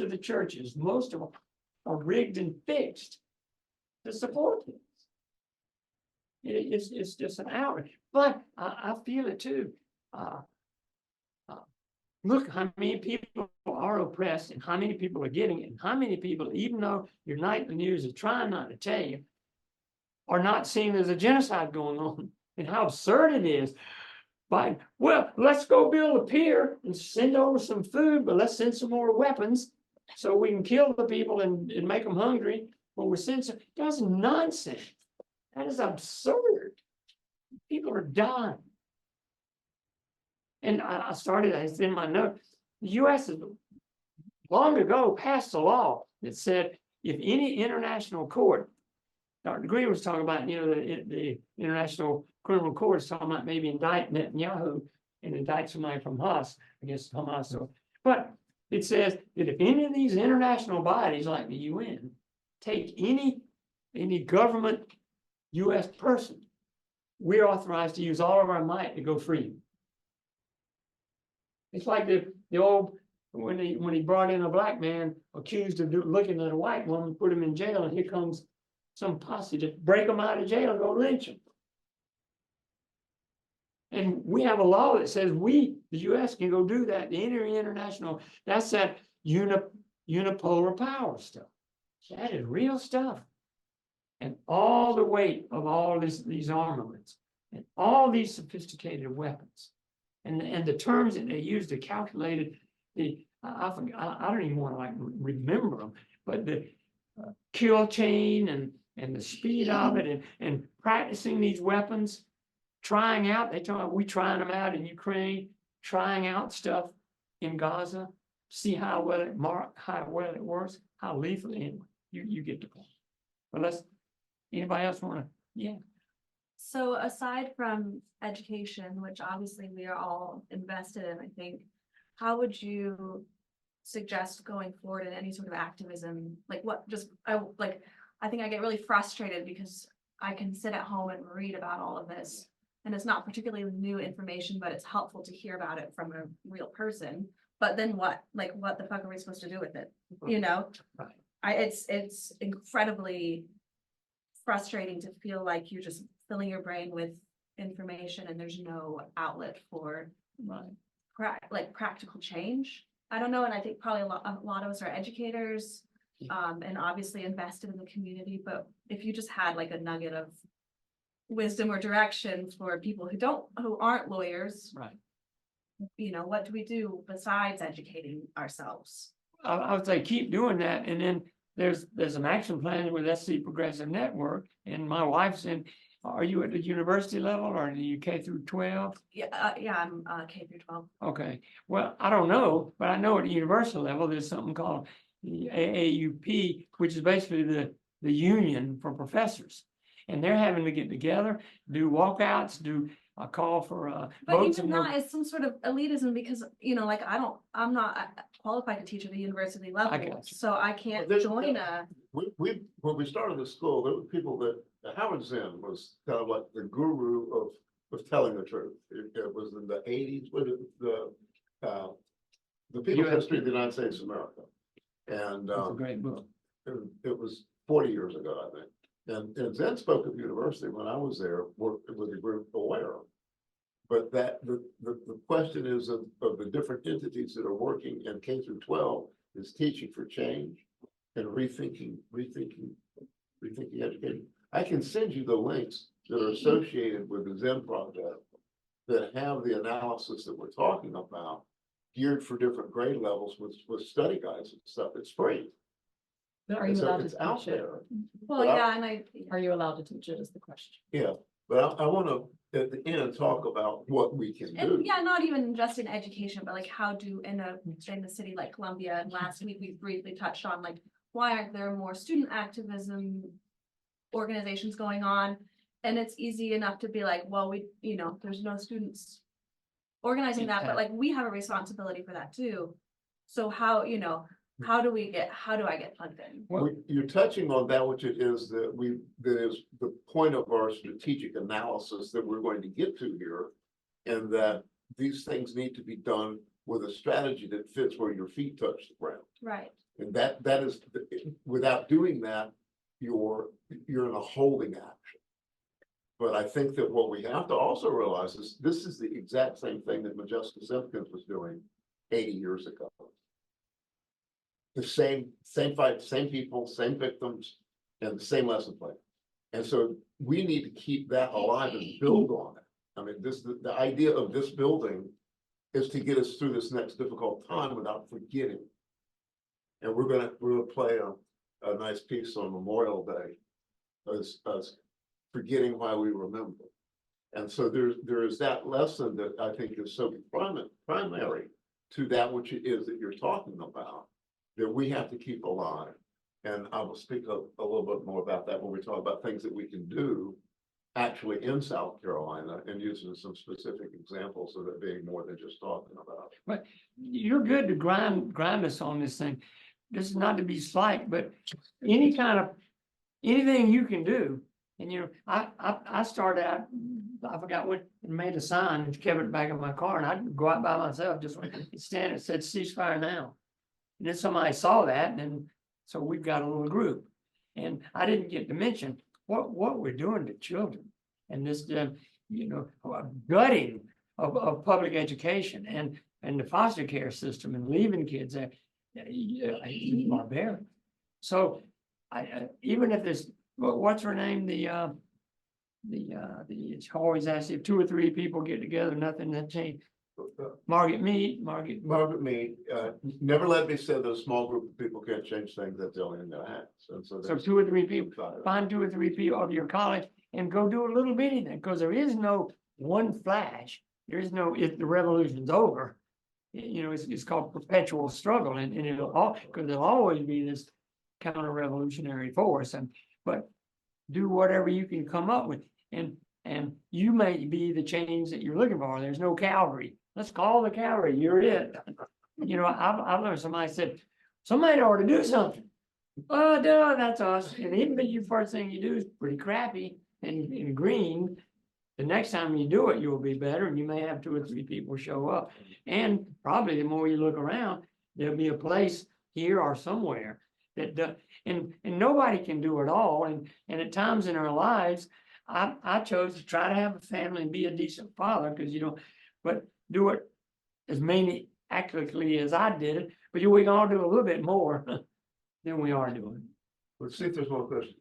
of the churches, most of them are rigged and fixed to support this. It's just an outrage, but I feel it too. Look how many people are oppressed and how many people are getting it and how many people, even though your nightly news is trying not to tell you, are not seeing there's a genocide going on and how absurd it is. By, well, let's go build a pier and send over some food, but let's send some more weapons so we can kill the people and make them hungry. Well, we're sending, that's nonsense. That is absurd. People are dying. And it's in my note, the US has long ago passed a law that said if any international court, Dr. Green was talking about, you know, the International Criminal Court is talking about maybe indict Netanyahu and indict somebody from Hamas against Hamas. So, but it says that if any of these international bodies like the UN take any government US person, we're authorized to use all of our might to go free them. It's like the old, when he brought in a black man accused of looking at a white woman, put him in jail, and here comes some posse to break him out of jail and go lynch him. And we have a law that says the US can go do that. The international, that's that unipolar power stuff. That is real stuff. And all the weight of all these armaments and all these sophisticated weapons and the terms that they use to calculate it, I don't even want to like remember them, but the kill chain and the speed of it and practicing these weapons, trying out, they talk about we trying them out in Ukraine, trying out stuff in Gaza, see how well it works, how lethal, anyway, you get the point. But anybody else want to, yeah. So aside from education, which obviously we are all invested in, I think, how would you suggest going forward in any sort of activism? Like I think I get really frustrated because I can sit at home and read about all of this. And it's not particularly new information, but it's helpful to hear about it from a real person. But then what? Like, what the fuck are we supposed to do with it? You know, Right. It's incredibly frustrating to feel like you're just filling your brain with information and there's no outlet for practical change. I don't know, and I think probably a lot of us are educators, and obviously invested in the community. But if you just had like a nugget of wisdom or direction for people who aren't lawyers, Right. You know, what do we do besides educating ourselves? I would say keep doing that, and then there's an action plan with SC Progressive Network, and my wife's in. Are you at the university level or are you K through 12? Yeah, I'm K through 12. Okay, well, I don't know, but I know at the university level there's something called the AAUP, which is basically the union for professors, and they're having to get together, do walkouts, do a call for But votes. even and that is some sort of elitism because, you know, like I'm not qualified to teach at the university level, got you. so I can't There's- join a. When we started the school, there were people that, Howard Zinn was kind of like the guru of telling the truth. It was in the eighties, with the people's US history of the United States of America. And, It's a great book. it was 40 years ago, I think. And Zen spoke at the university when I was there, worked with a group aware. But that, the question is of the different entities that are working in K through 12 is teaching for change and rethinking education. I can send you the links that are associated with the Zen project that have the analysis that we're talking about geared for different grade levels with study guides and stuff. It's free. Are And you so allowed it's to out teach it? there. Well, But yeah, and I. Are you allowed to teach it is the question. Yeah, but I want to, at the end, talk about what we can do. And yeah, not even just in education, but like how do in a city like Columbia, and last week we briefly touched on like, why aren't there more student activism organizations going on? And it's easy enough to be like, well, there's no students organizing that, but like we have a responsibility for that too. So how do I get plugged in? You're touching on that, which it is that is the point of our strategic analysis that we're going to get to here. And that these things need to be done with a strategy that fits where your feet touch the ground. Right. And that is, without doing that, you're in a holding action. But I think that what we have to also realize is this is the exact same thing that Modjeska Simkins was doing 80 years ago. The same fight, same people, same victims, and the same lesson plan. And so we need to keep that alive and build on it. I mean, the idea of this building is to get us through this next difficult time without forgetting. And we're gonna play a nice piece on Memorial Day as forgetting why we remember. And so there is that lesson that I think is so primary to that which it is that you're talking about, that we have to keep alive. And I will speak a little bit more about that when we talk about things that we can do actually in South Carolina and using some specific examples of it being more than just talking about. But you're good to grind us on this thing. This is not to be slight, but anything you can do. And I started out, I forgot what, made a sign and kept it back in my car, and I'd go out by myself, just stand and said ceasefire now. And then somebody saw that, and so we've got a little group. And I didn't get to mention what we're doing to children and this gutting of public education and the foster care system and leaving kids there. It's barbaric. So even if this, what's her name? It's always asked if 2 or 3 people get together, nothing that changed. Margaret Mead, never let me say that a small group of people can't change things that they'll in their hands. And so 2 or 3 people, find 2 or 3 people of your college and go do a little bitty thing, because there is no one flash. There is no, if the revolution's over, it's called perpetual struggle, and because there'll always be this counter-revolutionary force, but do whatever you can come up with, and you may be the change that you're looking for. There's no cavalry. Let's call the cavalry. You're it. I've learned, somebody said, somebody ought to do something. Oh, duh, that's us. And even if your first thing you do is pretty crappy and green, the next time you do it, you'll be better, and you may have 2 or 3 people show up. And probably the more you look around, there'll be a place here or somewhere that and nobody can do it all. And at times in our lives, I chose to try to have a family and be a decent father, because but do it as accurately as I did it. But we can all do a little bit more than we are doing. Let's see if there's one question.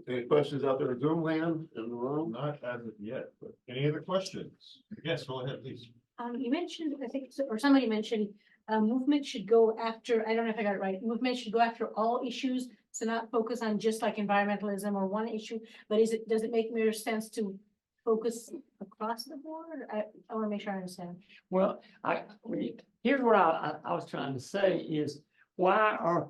Any questions out there in Zoom land in the room? Not as of yet, but any other questions? Yes, go ahead, please. You mentioned, I think, or somebody mentioned, movement should go after, I don't know if I got it right, movement should go after all issues, so not focus on just like environmentalism or one issue, but does it make more sense to focus across the board? I want to make sure I understand. Well, here's what I was trying to say is, why are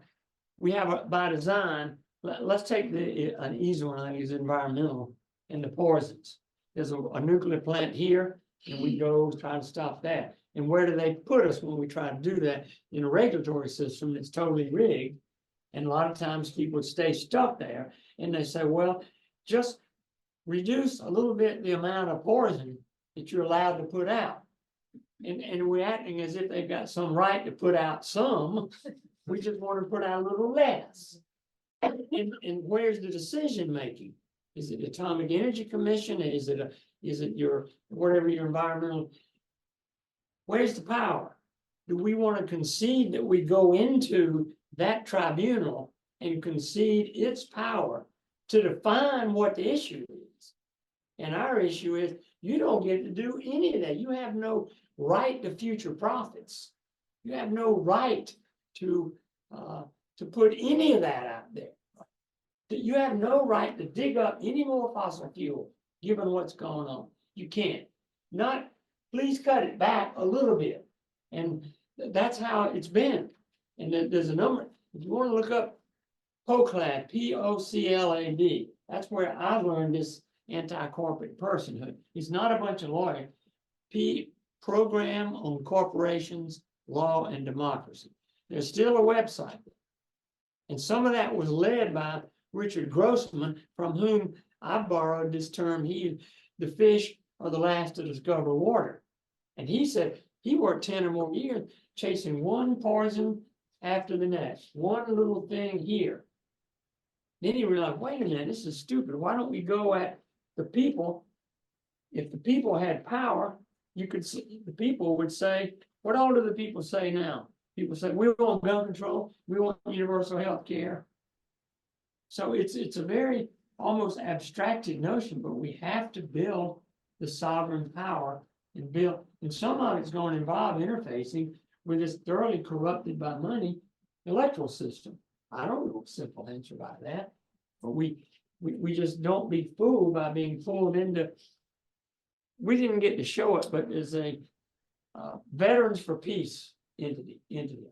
we have by design, let's take an easy one, I use environmental. and the poisons. There's a nuclear plant here, and we go try to stop that. And where do they put us when we try to do that? In a regulatory system that's totally rigged. And a lot of times people stay stuck there, and they say, well, just reduce a little bit the amount of poison that you're allowed to put out. And we're acting as if they've got some right to put out some. We just want to put out a little less. And where's the decision making? Is it Atomic Energy Commission? Is it your, whatever your environmental? Where's the power? Do we want to concede that we go into that tribunal and concede its power to define what the issue is? And our issue is, you don't get to do any of that. You have no right to future profits. You have no right to put any of that out there. That you have no right to dig up any more fossil fuel, given what's going on. You can't. Not, please cut it back a little bit. And that's how it's been. And there's a number. If you want to look up POCLAD, POCLAD, that's where I learned this anti-corporate personhood. It's not a bunch of lawyers. Program on Corporations, Law, and Democracy. There's still a website. And some of that was led by Richard Grossman, from whom I borrowed this term. The fish are the last to discover water. And he said he worked 10 or more years chasing one poison after the next, one little thing here. Then he realized, wait a minute, this is stupid. Why don't we go at the people? If the people had power, you could see, the people would say, what all do the people say now? People say, we want gun control, we want universal health care. So it's a very almost abstracted notion, but we have to build the sovereign power and build, and some of it's going to involve interfacing with this thoroughly corrupted by money electoral system. I don't know a simple answer by that, but we just don't be fooled by being fooled into. We didn't get to show it, but there's a Veterans for Peace entity.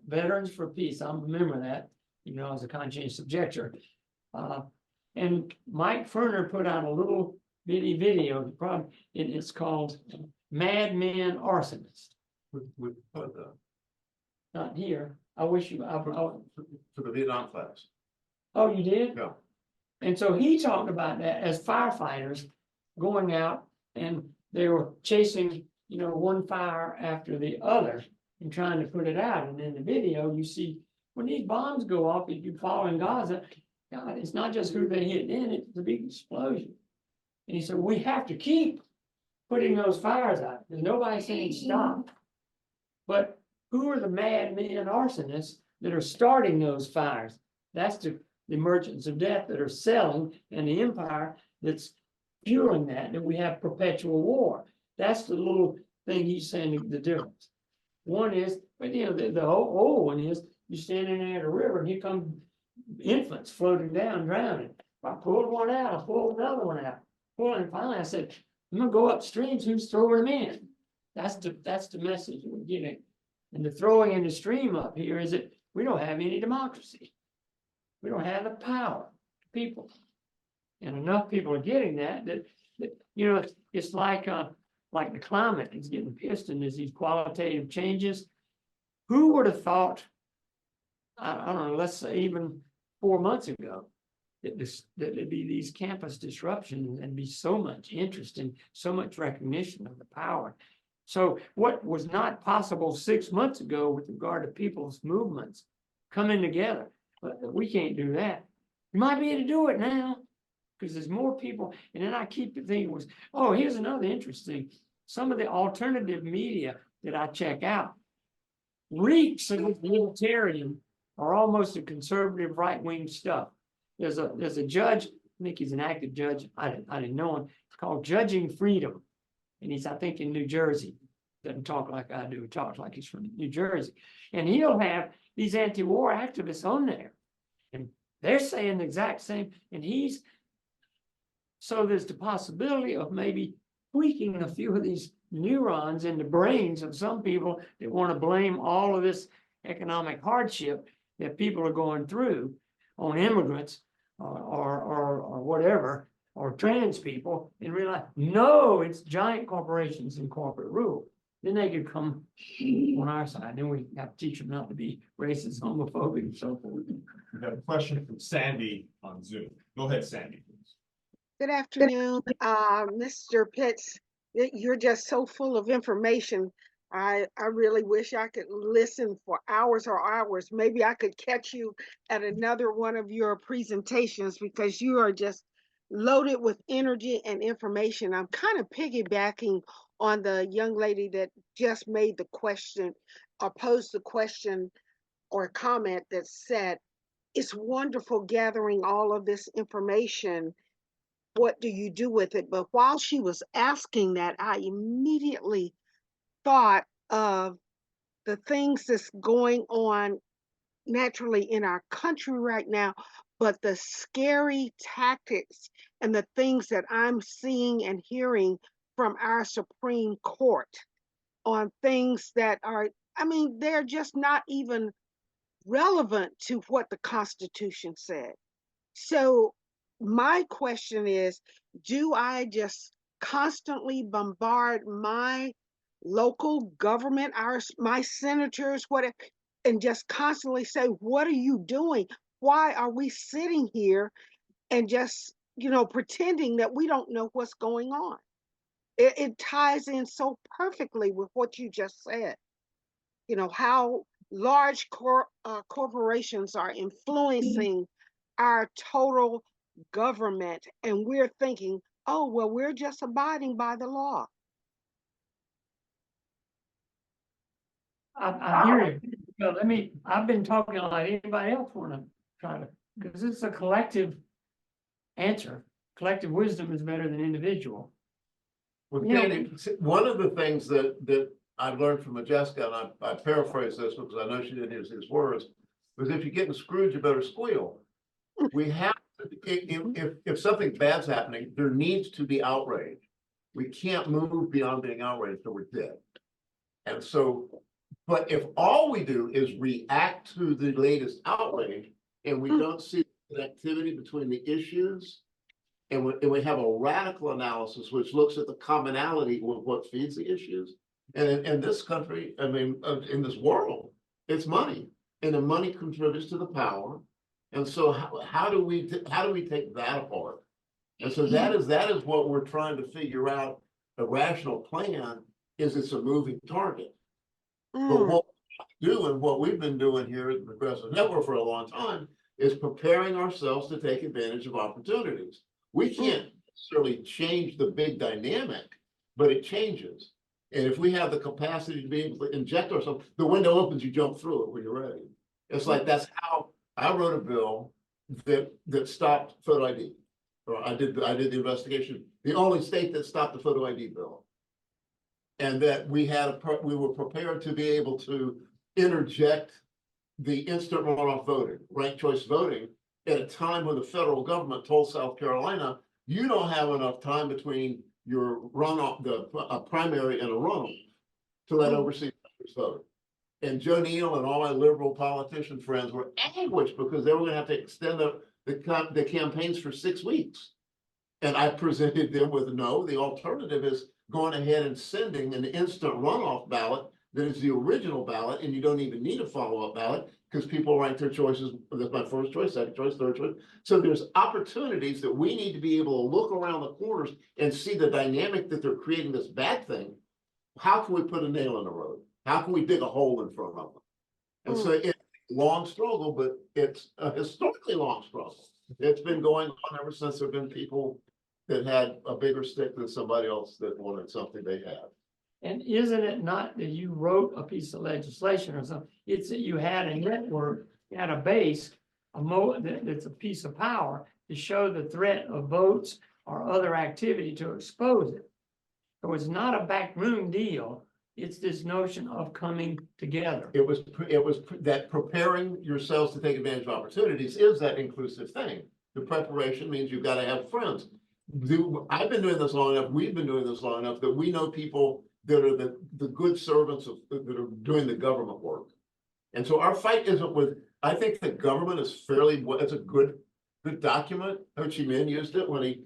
Veterans for Peace. I remember that, as a conscientious objector. And Mike Ferner put out a little bitty video. It's called Mad Men Arsonist. We put Not here. I wish you. for the Vietnam class. Oh, you did? Yeah. And so he talked about that as firefighters going out, and they were chasing, one fire after the other and trying to put it out. And in the video, you see when these bombs go off, if you follow in Gaza, God, it's not just who they hit in, it's a big explosion. And he said, we have to keep putting those fires out. There's nobody saying stop. But who are the madmen arsonists that are starting those fires? That's the merchants of death that are selling, and the empire that's fueling that, and we have perpetual war. That's the little thing he's saying, the difference. One is, but the old one is, you're standing there at a river, and here come infants floating down, drowning. I pulled one out, I pulled another one out. And finally I said, I'm gonna go upstream, who's throwing them in? That's the message we're getting. And the throwing in the stream up here is that we don't have any democracy. We don't have the power to people. And enough people are getting that it's like the climate is getting pissed, and there's these qualitative changes. Who would have thought, I don't know, let's say even 4 months ago, that there'd be these campus disruptions and be so much interest and so much recognition of the power. So what was not possible 6 months ago with regard to people's movements coming together, but we can't do that. You might be able to do it now because there's more people. And then I keep thinking, here's another interesting. Some of the alternative media that I check out reeks of libertarian or almost a conservative right-wing stuff. There's a judge, I think he's an active judge. I didn't know him. It's called Judging Freedom. And he's, I think, in New Jersey. Doesn't talk like I do. He talks like he's from New Jersey. And he'll have these anti-war activists on there. And they're saying the exact same. And so there's the possibility of maybe tweaking a few of these neurons in the brains of some people that want to blame all of this economic hardship that people are going through on immigrants or whatever, or trans people and realize, no, it's giant corporations and corporate rule. Then they could come on our side, then we have to teach them not to be racist, homophobic, and so forth. We have a question from Sandy on Zoom. Go ahead, Sandy, please. Good afternoon, Mr. Pitts. You're just so full of information. I really wish I could listen for hours or hours. Maybe I could catch you at another one of your presentations because you are just loaded with energy and information. I'm kind of piggybacking on the young lady that just made the question or posed the question or comment that said, it's wonderful gathering all of this information. What do you do with it? But while she was asking that, I immediately thought of the things that's going on naturally in our country right now, but the scary tactics and the things that I'm seeing and hearing from our Supreme Court on things that are, I mean, they're just not even relevant to what the Constitution said. So my question is, do I just constantly bombard my local government, my senators, whatever, and just constantly say, what are you doing? Why are we sitting here and just, pretending that we don't know what's going on? It ties in so perfectly with what you just said. How large corporations are influencing our total government, and we're thinking, oh, well, we're just abiding by the law. I hear you. But I've been talking like anybody else want to try to, because it's a collective answer. Collective wisdom is better than individual. Well, Yeah. Danny, one of the things that I learned from Modjeska, and I paraphrase this because I know she didn't use these words, was if you're getting screwed, you better squeal. We have, if something bad's happening, there needs to be outrage. We can't move beyond being outraged or we're dead. And so, but if all we do is react to the latest outrage and we don't see the connectivity between the issues, and we have a radical analysis which looks at the commonality of what feeds the issues. And in this country, I mean, in this world, it's money, and the money contributes to the power. And so how do we take that apart? And so that is what we're trying to figure out. A rational plan is it's a moving target. But what we do and what we've been doing here at the Progressive Network for a long time is preparing ourselves to take advantage of opportunities. We can't necessarily change the big dynamic, but it changes. And if we have the capacity to be able to inject ourselves, the window opens, you jump through it when you're ready. It's like that's how I wrote a bill that stopped photo ID. Or I did the investigation. The only state that stopped the photo ID bill. And that we were prepared to be able to interject the instant runoff voting, ranked choice voting, at a time when the federal government told South Carolina, you don't have enough time between your runoff, a primary and a runoff, to let overseas vote. And Joe Neal and all my liberal politician friends were anguished because they were going to have to extend the campaigns for 6 weeks. And I presented them with no, the alternative is going ahead and sending an instant runoff ballot that is the original ballot, and you don't even need a follow-up ballot because people rank their choices. That's my first choice, second choice, third choice. So there's opportunities that we need to be able to look around the corners and see the dynamic that they're creating this bad thing. How can we put a nail in the road? How can we dig a hole in front of them? And so it's a long struggle, but it's a historically long struggle. It's been going on ever since there have been people that had a bigger stick than somebody else that wanted something they had. And isn't it not that you wrote a piece of legislation or something? It's that you had a network, you had a base, that's a piece of power to show the threat of votes or other activity to expose it. So it's not a backroom deal. It's this notion of coming together. It was that preparing yourselves to take advantage of opportunities is that inclusive thing. The preparation means you've got to have friends. I've been doing this long enough, we've been doing this long enough that we know people that are the good servants that are doing the government work. And so our fight isn't with, I think the government is fairly, it's a good document. Ho Chi Minh used it when he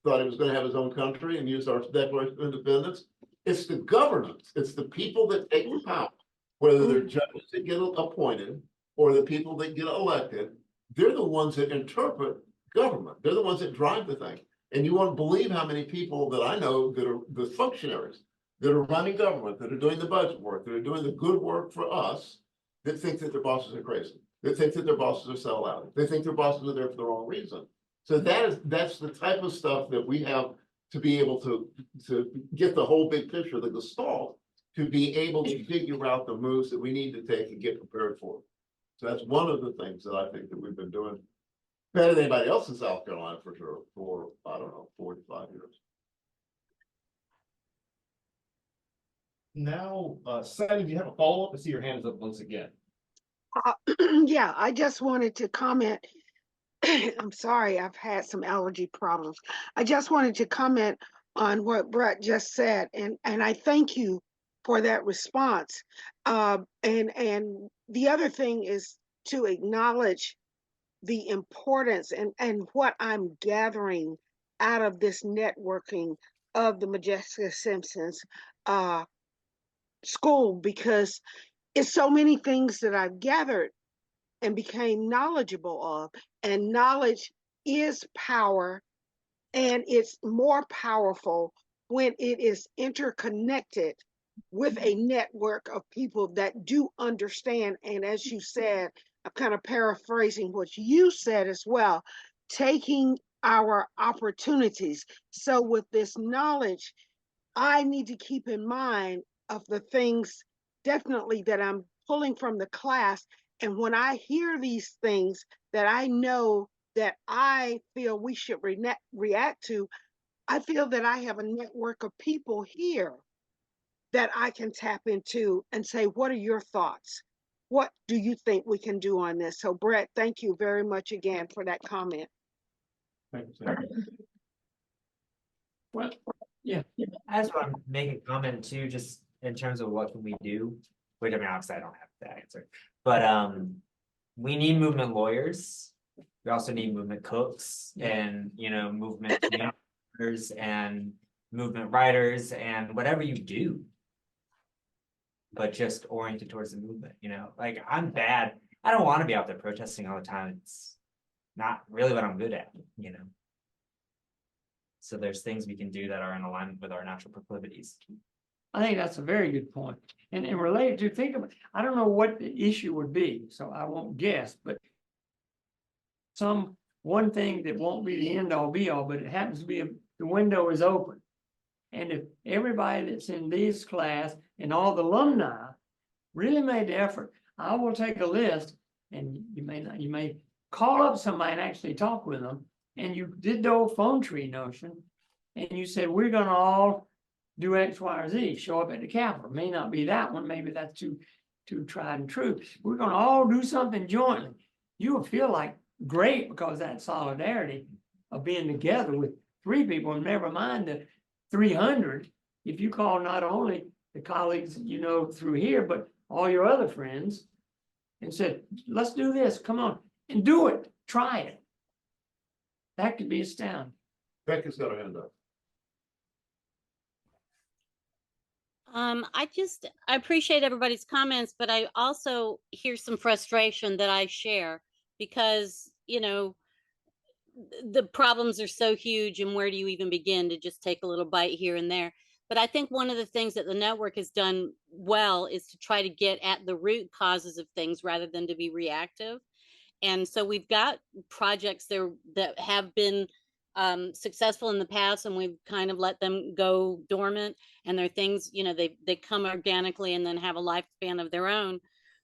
thought he was gonna have his own country and use our Declaration of Independence. It's the governance, it's the people that take the power, whether they're judges that get appointed or the people that get elected. They're the ones that interpret government. They're the ones that drive the thing. And you won't believe how many people that I know that are the functionaries that are running government, that are doing the budget work, that are doing the good work for us, that think that their bosses are crazy. They think that their bosses are sellout. They think their bosses are there for the wrong reason. So that's the type of stuff that we have to be able to get the whole big picture, the gestalt, to be able to figure out the moves that we need to take and get prepared for. So that's one of the things that I think that we've been doing better than anybody else in South Carolina for sure, for, I don't know, 45 years. Now, Sandy, do you have a follow-up? I see your hand is up once again. Yeah, I just wanted to comment. I'm sorry, I've had some allergy problems. I just wanted to comment on what Brett just said, and I thank you for that response. And the other thing is to acknowledge the importance and what I'm gathering out of this networking of the Modjeska Simpsons school, because it's so many things that I've gathered and became knowledgeable of. And knowledge is power, and it's more powerful when it is interconnected with a network of people that do understand. And as you said, I'm kind of paraphrasing what you said as well, taking our opportunities. So with this knowledge, I need to keep in mind of the things definitely that I'm pulling from the class. And when I hear these things that I know that I feel we should react to, I feel that I have a network of people here that I can tap into and say, what are your thoughts? What do you think we can do on this? So Brett, thank you very much again for that comment. Thank you, Sandy. Well, yeah, I just want to make a comment too, just in terms of what can we do, which I mean, obviously I don't have that answer, but we need movement lawyers. We also need movement cooks and, you know, movement communicators and movement writers and whatever you do. But just oriented towards the movement, you know, like I'm bad. I don't want to be out there protesting all the time. It's not really what I'm good at, you know. So there's things we can do that are in alignment with our natural proclivities. I think that's a very good point. And related to, think of, I don't know what the issue would be, so I won't guess, but one thing that won't be the end all be all, but it happens to be the window is open. And if everybody that's in this class and all the alumni really made the effort, I will take a list, and you may call up somebody and actually talk with them. And you did the old phone tree notion, and you said, we're gonna all do X, Y, or Z, show up at the Capitol. May not be that one, maybe that's too tried and true. We're gonna all do something jointly. You will feel like great because that solidarity of being together with 3 people, and never mind the 300. If you call not only the colleagues you know through here, but all your other friends and said, let's do this, come on, and do it, try it. That could be astounding. Becca's got her hand up. I appreciate everybody's comments, but I also hear some frustration that I share because, you know, the problems are so huge, and where do you even begin to just take a little bite here and there? But I think one of the things that the network has done well is to try to get at the root causes of things rather than to be reactive. And so we've got projects there that have been successful in the past, and we've kind of let them go dormant. And they're things, you know, they come organically and then have a lifespan of their own.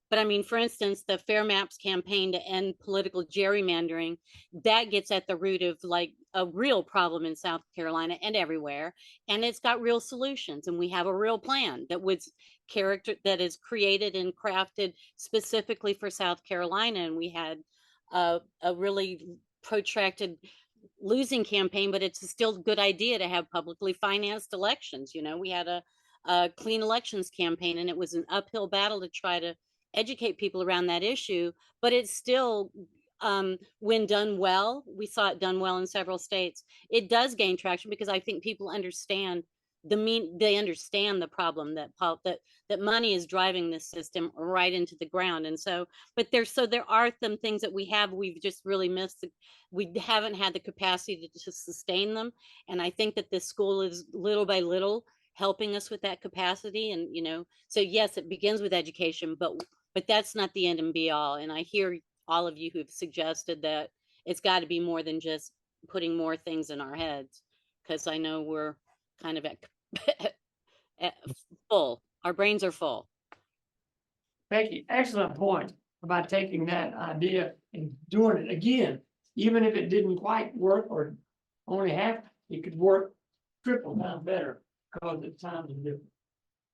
But I mean, for instance, the Fair Maps campaign to end political gerrymandering, that gets at the root of like a real problem in South Carolina and everywhere. And it's got real solutions. And we have a real plan that is created and crafted specifically for South Carolina. And we had a really protracted losing campaign, but it's still a good idea to have publicly financed elections. You know, we had a clean elections campaign, and it was an uphill battle to try to educate people around that issue, but it's still when done well, we saw it done well in several states. It does gain traction because I think people understand they understand the problem that money is driving this system right into the ground. And so, but there are some things that we've just really missed. We haven't had the capacity to sustain them. And I think that this school is little by little helping us with that capacity. And, so yes, it begins with education, but that's not the end and be all. And I hear all of you who've suggested that it's got to be more than just putting more things in our heads, because I know we're kind of at full. Our brains are full. Becky, excellent point about taking that idea and doing it again. Even if it didn't quite work or only half, it could work triple time better because the times are different.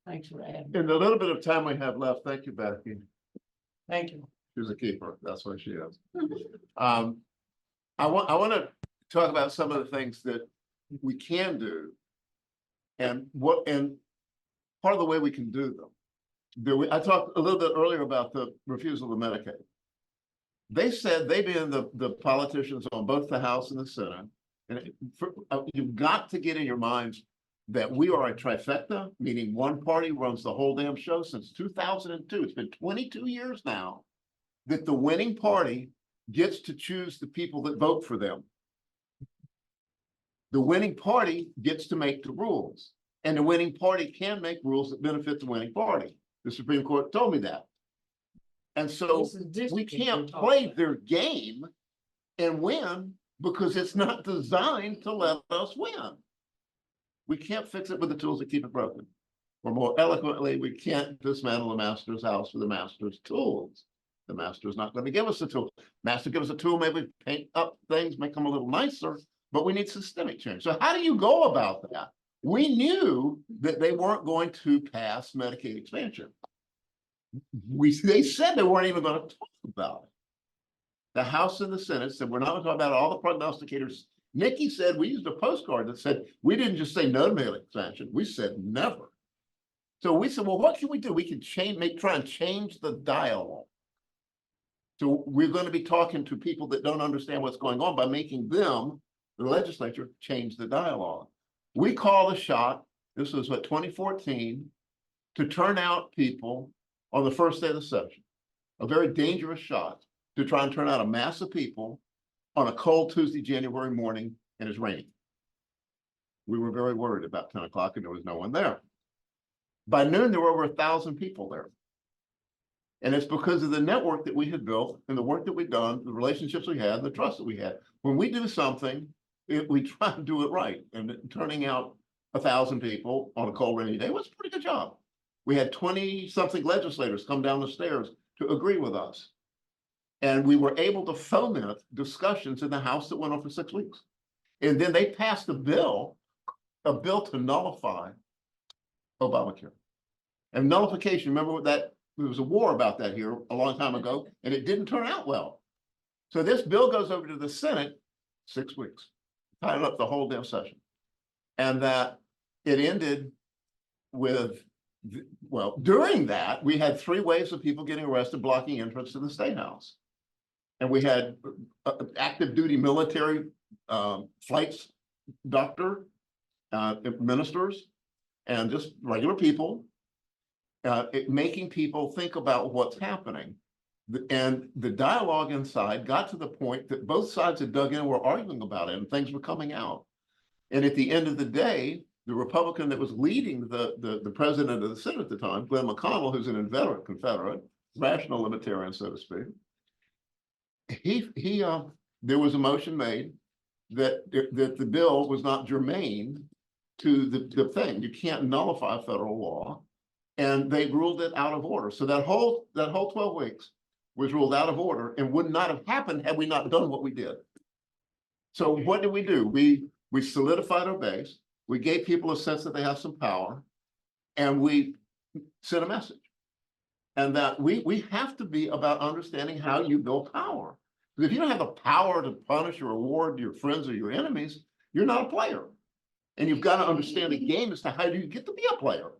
Thanks for adding. In the little bit of time we have left, thank you, Becky. Thank you. She's a keeper. That's what she is. I want to talk about some of the things that we can do and part of the way we can do them. I talked a little bit earlier about the refusal of Medicaid. They said, they being the politicians on both the House and the Senate, and you've got to get in your minds that we are a trifecta, meaning one party runs the whole damn show since 2002. It's been 22 years now that the winning party gets to choose the people that vote for them. The winning party gets to make the rules, and the winning party can make rules that benefit the winning party. The Supreme Court told me that. And so we can't play their game and win because it's not designed to let us win. We can't fix it with the tools that keep it broken. Or more eloquently, we can't dismantle the master's house with the master's tools. The master is not going to give us a tool. Master gives us a tool, maybe paint up things, make them a little nicer, but we need systemic change. So how do you go about that? We knew that they weren't going to pass Medicaid expansion. They said they weren't even going to talk about it. The House and the Senate said, we're not going to talk about all the prognosticators. Nikki said, we used a postcard that said, we didn't just say no to Medicaid expansion, we said never. So we said, well, what can we do? We can try and change the dialogue. So we're going to be talking to people that don't understand what's going on by making them, the legislature, change the dialogue. We call the shot, this was what, 2014, to turn out people on the first day of the session. A very dangerous shot to try and turn out a mass of people on a cold Tuesday, January morning, and it's raining. We were very worried about 10 o'clock and there was no one there. By noon, there were over 1,000 people there. And it's because of the network that we had built and the work that we've done, the relationships we had, the trust that we had. When we do something, we try to do it right. And turning out 1,000 people on a cold, rainy day was a pretty good job. We had 20-something legislators come down the stairs to agree with us. And we were able to foment discussions in the House that went on for 6 weeks. And then they passed a bill to nullify Obamacare. And nullification, remember what that, there was a war about that here a long time ago, and it didn't turn out well. So this bill goes over to the Senate 6 weeks, tied up the whole damn session. And that it ended with, well, during that, we had 3 waves of people getting arrested, blocking entrance to the State House. And we had active duty military flights, doctor, ministers, and just regular people, making people think about what's happening. And the dialogue inside got to the point that both sides had dug in and were arguing about it and things were coming out. And at the end of the day, the Republican that was leading the president of the Senate at the time, Glenn McConnell, who's an inveterate Confederate, rational libertarian, so to speak, there was a motion made that the bill was not germane to the thing. You can't nullify federal law, and they ruled it out of order. So that whole 12 weeks was ruled out of order and would not have happened had we not done what we did. So what did we do? We solidified our base. We gave people a sense that they have some power, and we sent a message. And that we have to be about understanding how you build power. Because if you don't have the power to punish or reward your friends or your enemies, you're not a player. And you've got to understand the game as to how do you get to be a player.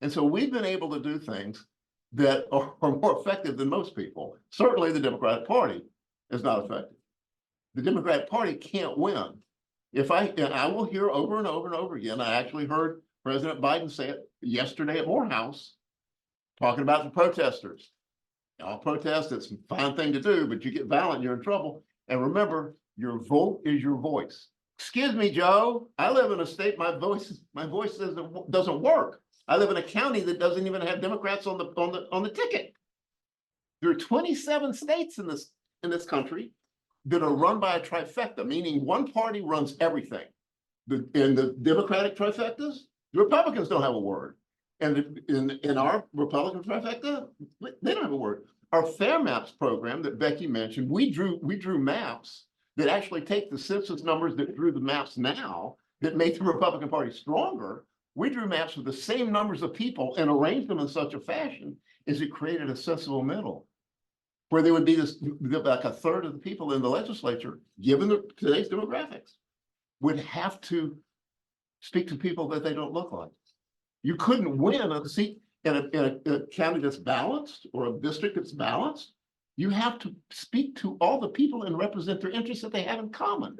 And so we've been able to do things that are more effective than most people, certainly the Democratic Party. is not effective. The Democratic Party can't win. And I will hear over and over and over again, I actually heard President Biden say it yesterday at Morehouse, talking about the protesters. Y'all protest, it's a fine thing to do, but you get violent, you're in trouble. And remember, your vote is your voice. Excuse me, Joe, I live in a state, my voice doesn't work. I live in a county that doesn't even have Democrats on the ticket. There are 27 states in this country that are run by a trifecta, meaning one party runs everything. In the Democratic trifectas, the Republicans don't have a word. And in our Republican trifecta, they don't have a word. Our Fair Maps program that Becky mentioned, we drew maps that actually take the census numbers that drew the maps now that make the Republican Party stronger. We drew maps with the same numbers of people and arranged them in such a fashion as it created a sensible middle, where there would be like a third of the people in the legislature, given today's demographics, would have to speak to people that they don't look like. You couldn't win a seat in a county that's balanced or a district that's balanced. You have to speak to all the people and represent their interests that they have in common.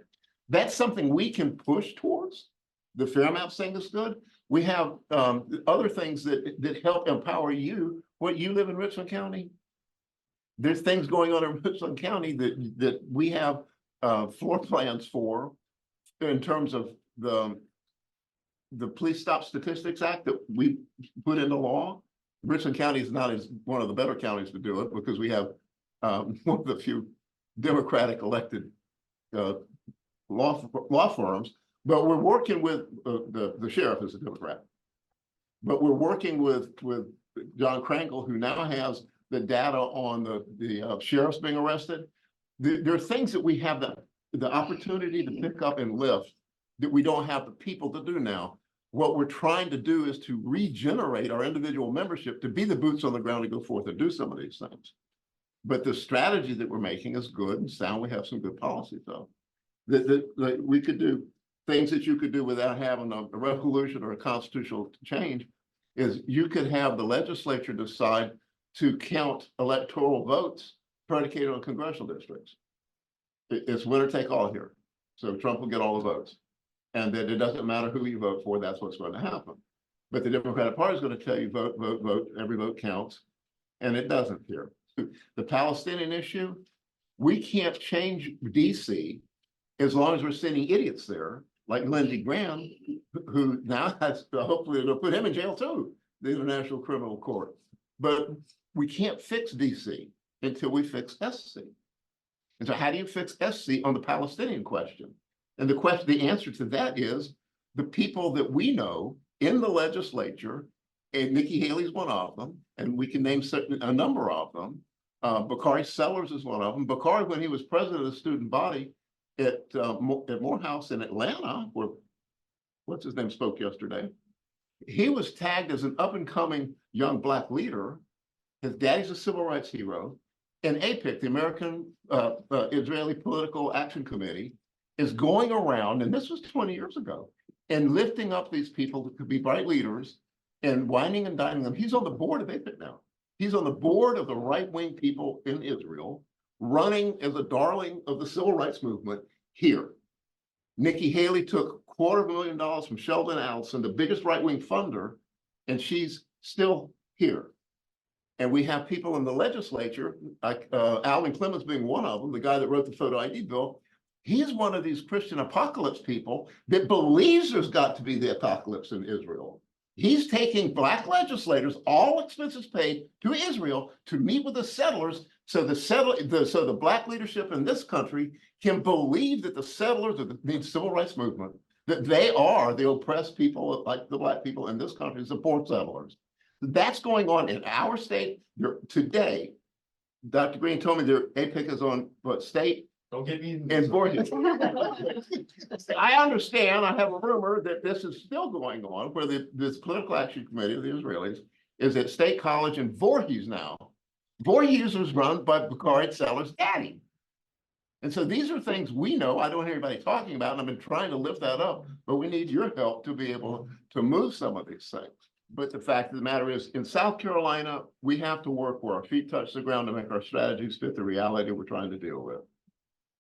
That's something we can push towards. The Fair Maps thing is good. We have other things that help empower you. What, you live in Richland County? There's things going on in Richland County that we have floor plans for in terms of the Police Stop Statistics Act that we put into law. Richland County is not one of the better counties to do it because we have one of the few Democratic elected law firms, but we're working with the sheriff is a Democrat, but we're working with John Krangle, who now has the data on the sheriffs being arrested. There are things that we have the opportunity to pick up and lift that we don't have the people to do now. What we're trying to do is to regenerate our individual membership to be the boots on the ground to go forth and do some of these things. But the strategy that we're making is good and sound. We have some good policies though. That we could do things that you could do without having a revolution or a constitutional change is you could have the legislature decide to count electoral votes predicated on congressional districts. It's winner take all here. So Trump will get all the votes. And that it doesn't matter who you vote for, that's what's going to happen. But the Democratic Party is going to tell you vote, vote, vote, every vote counts. And it doesn't here. The Palestinian issue, we can't change DC as long as we're sending idiots there, like Lindsey Graham, who now has, hopefully they'll put him in jail too, the International Criminal Court. But we can't fix DC until we fix SC. And so how do you fix SC on the Palestinian question? And the answer to that is the people that we know in the legislature, and Nikki Haley's one of them, and we can name a number of them. Bakari Sellers is one of them. Bakari, when he was president of the student body at Morehouse in Atlanta, where what's his name spoke yesterday, he was tagged as an up and coming young Black leader. His daddy's a civil rights hero. And APIC, the American Israeli Political Action Committee, is going around, and this was 20 years ago, and lifting up these people that could be bright leaders and whining and dining them. He's on the board of APIC now. He's on the board of the right-wing people in Israel, running as a darling of the civil rights movement here. Nikki Haley took $250,000 from Sheldon Adelson, the biggest right-wing funder, and she's still here. And we have people in the legislature, like Alvin Clemens being one of them, the guy that wrote the photo ID bill. He's one of these Christian apocalypse people that believes there's got to be the apocalypse in Israel. He's taking Black legislators, all expenses paid, to Israel to meet with the settlers so the Black leadership in this country can believe that the settlers of the civil rights movement, that they are the oppressed people like the Black people in this country, support settlers. That's going on in our state today. Dr. Green told me their APIC is on what state? Don't get me And Borges. I understand, I have a rumor that this is still going on, where this political action committee of the Israelis is at State College in Voorhees now. Voorhees was run by Bakari Sellers' daddy. And so these are things we know, I don't hear anybody talking about, and I've been trying to lift that up, but we need your help to be able to move some of these things. But the fact of the matter is, in South Carolina, we have to work where our feet touch the ground to make our strategies fit the reality we're trying to deal with.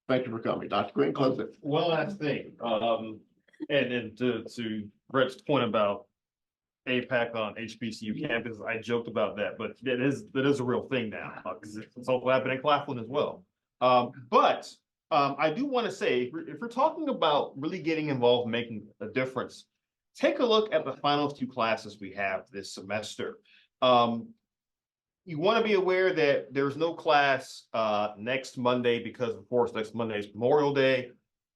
Thank you for coming. Dr. Green, close it. One last thing, and then to Brett's point about APAC on HBCU campus, I joked about that, but that is a real thing now, because it's all happening in Claflin as well. But I do want to say, if we're talking about really getting involved, making a difference, take a look at the final two classes we have this semester. You want to be aware that there's no class next Monday because, of course, next Monday is Memorial Day,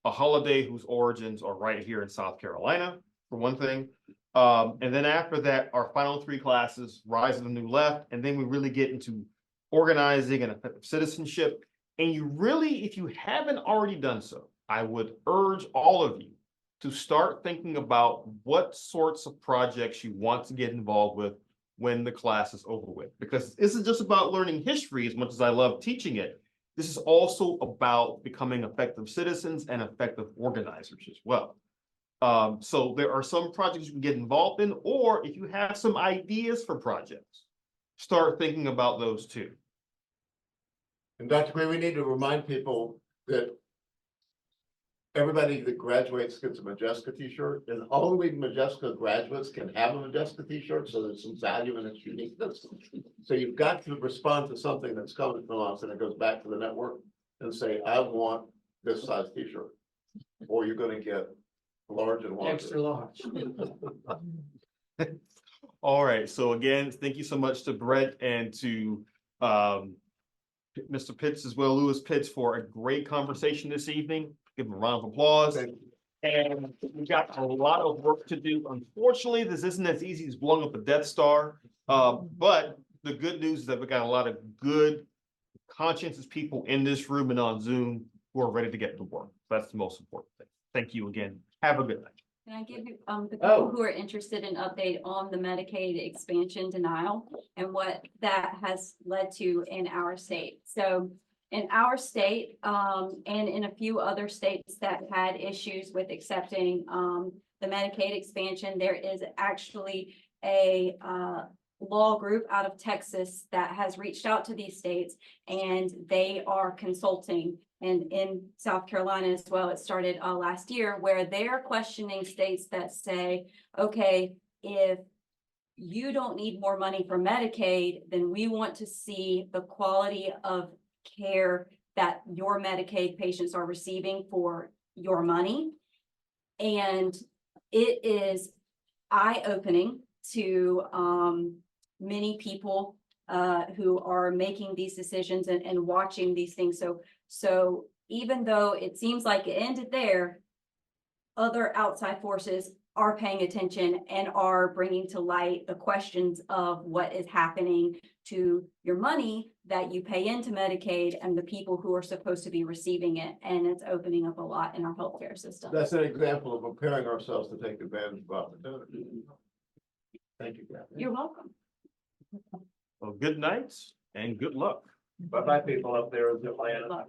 a holiday whose origins are right here in South Carolina, for one thing. And then after that, our final three classes, Rise of the New Left, and then we really get into organizing and effective citizenship. And you really, if you haven't already done so, I would urge all of you to start thinking about what sorts of projects you want to get involved with when the class is over with. Because this isn't just about learning history as much as I love teaching it. This is also about becoming effective citizens and effective organizers as well. So there are some projects you can get involved in, or if you have some ideas for projects, start thinking about those too. And Dr. Green, we need to remind people that everybody that graduates gets a Modjeska t-shirt, and only Modjeska graduates can have a Modjeska t-shirt, so there's some value in its uniqueness. So you've got to respond to something that's coming from us, and it goes back to the network, and say, I want this size t-shirt, or you're gonna get large and larger. Extra large. All right, so again, thank you so much to Brett and to Mr. Pitts as well, Lewis Pitts, for a great conversation this evening. Give him a round of applause. And we've got a lot of work to do. Unfortunately, this isn't as easy as blowing up a Death Star. But the good news is that we got a lot of good, conscientious people in this room and on Zoom who are ready to get to work. That's the most important thing. Thank you again. Have a good night. Can I give you, the people who are interested in update on the Medicaid expansion denial and what that has led to in our state? So in our state, and in a few other states that had issues with accepting, the Medicaid expansion, there is actually a, law group out of Texas that has reached out to these states, and they are consulting. And in South Carolina as well, it started last year, where they're questioning states that say, okay, if you don't need more money for Medicaid, then we want to see the quality of care that your Medicaid patients are receiving for your money. And it is eye-opening to many people who are making these decisions and watching these things. So even though it seems like it ended there, other outside forces are paying attention and are bringing to light the questions of what is happening to your money that you pay into Medicaid and the people who are supposed to be receiving it. And it's opening up a lot in our healthcare system. That's an example of preparing ourselves to take advantage of opportunity. Thank you, Catherine. You're welcome. Well, good night and good luck. Bye-bye, people up there in Atlanta.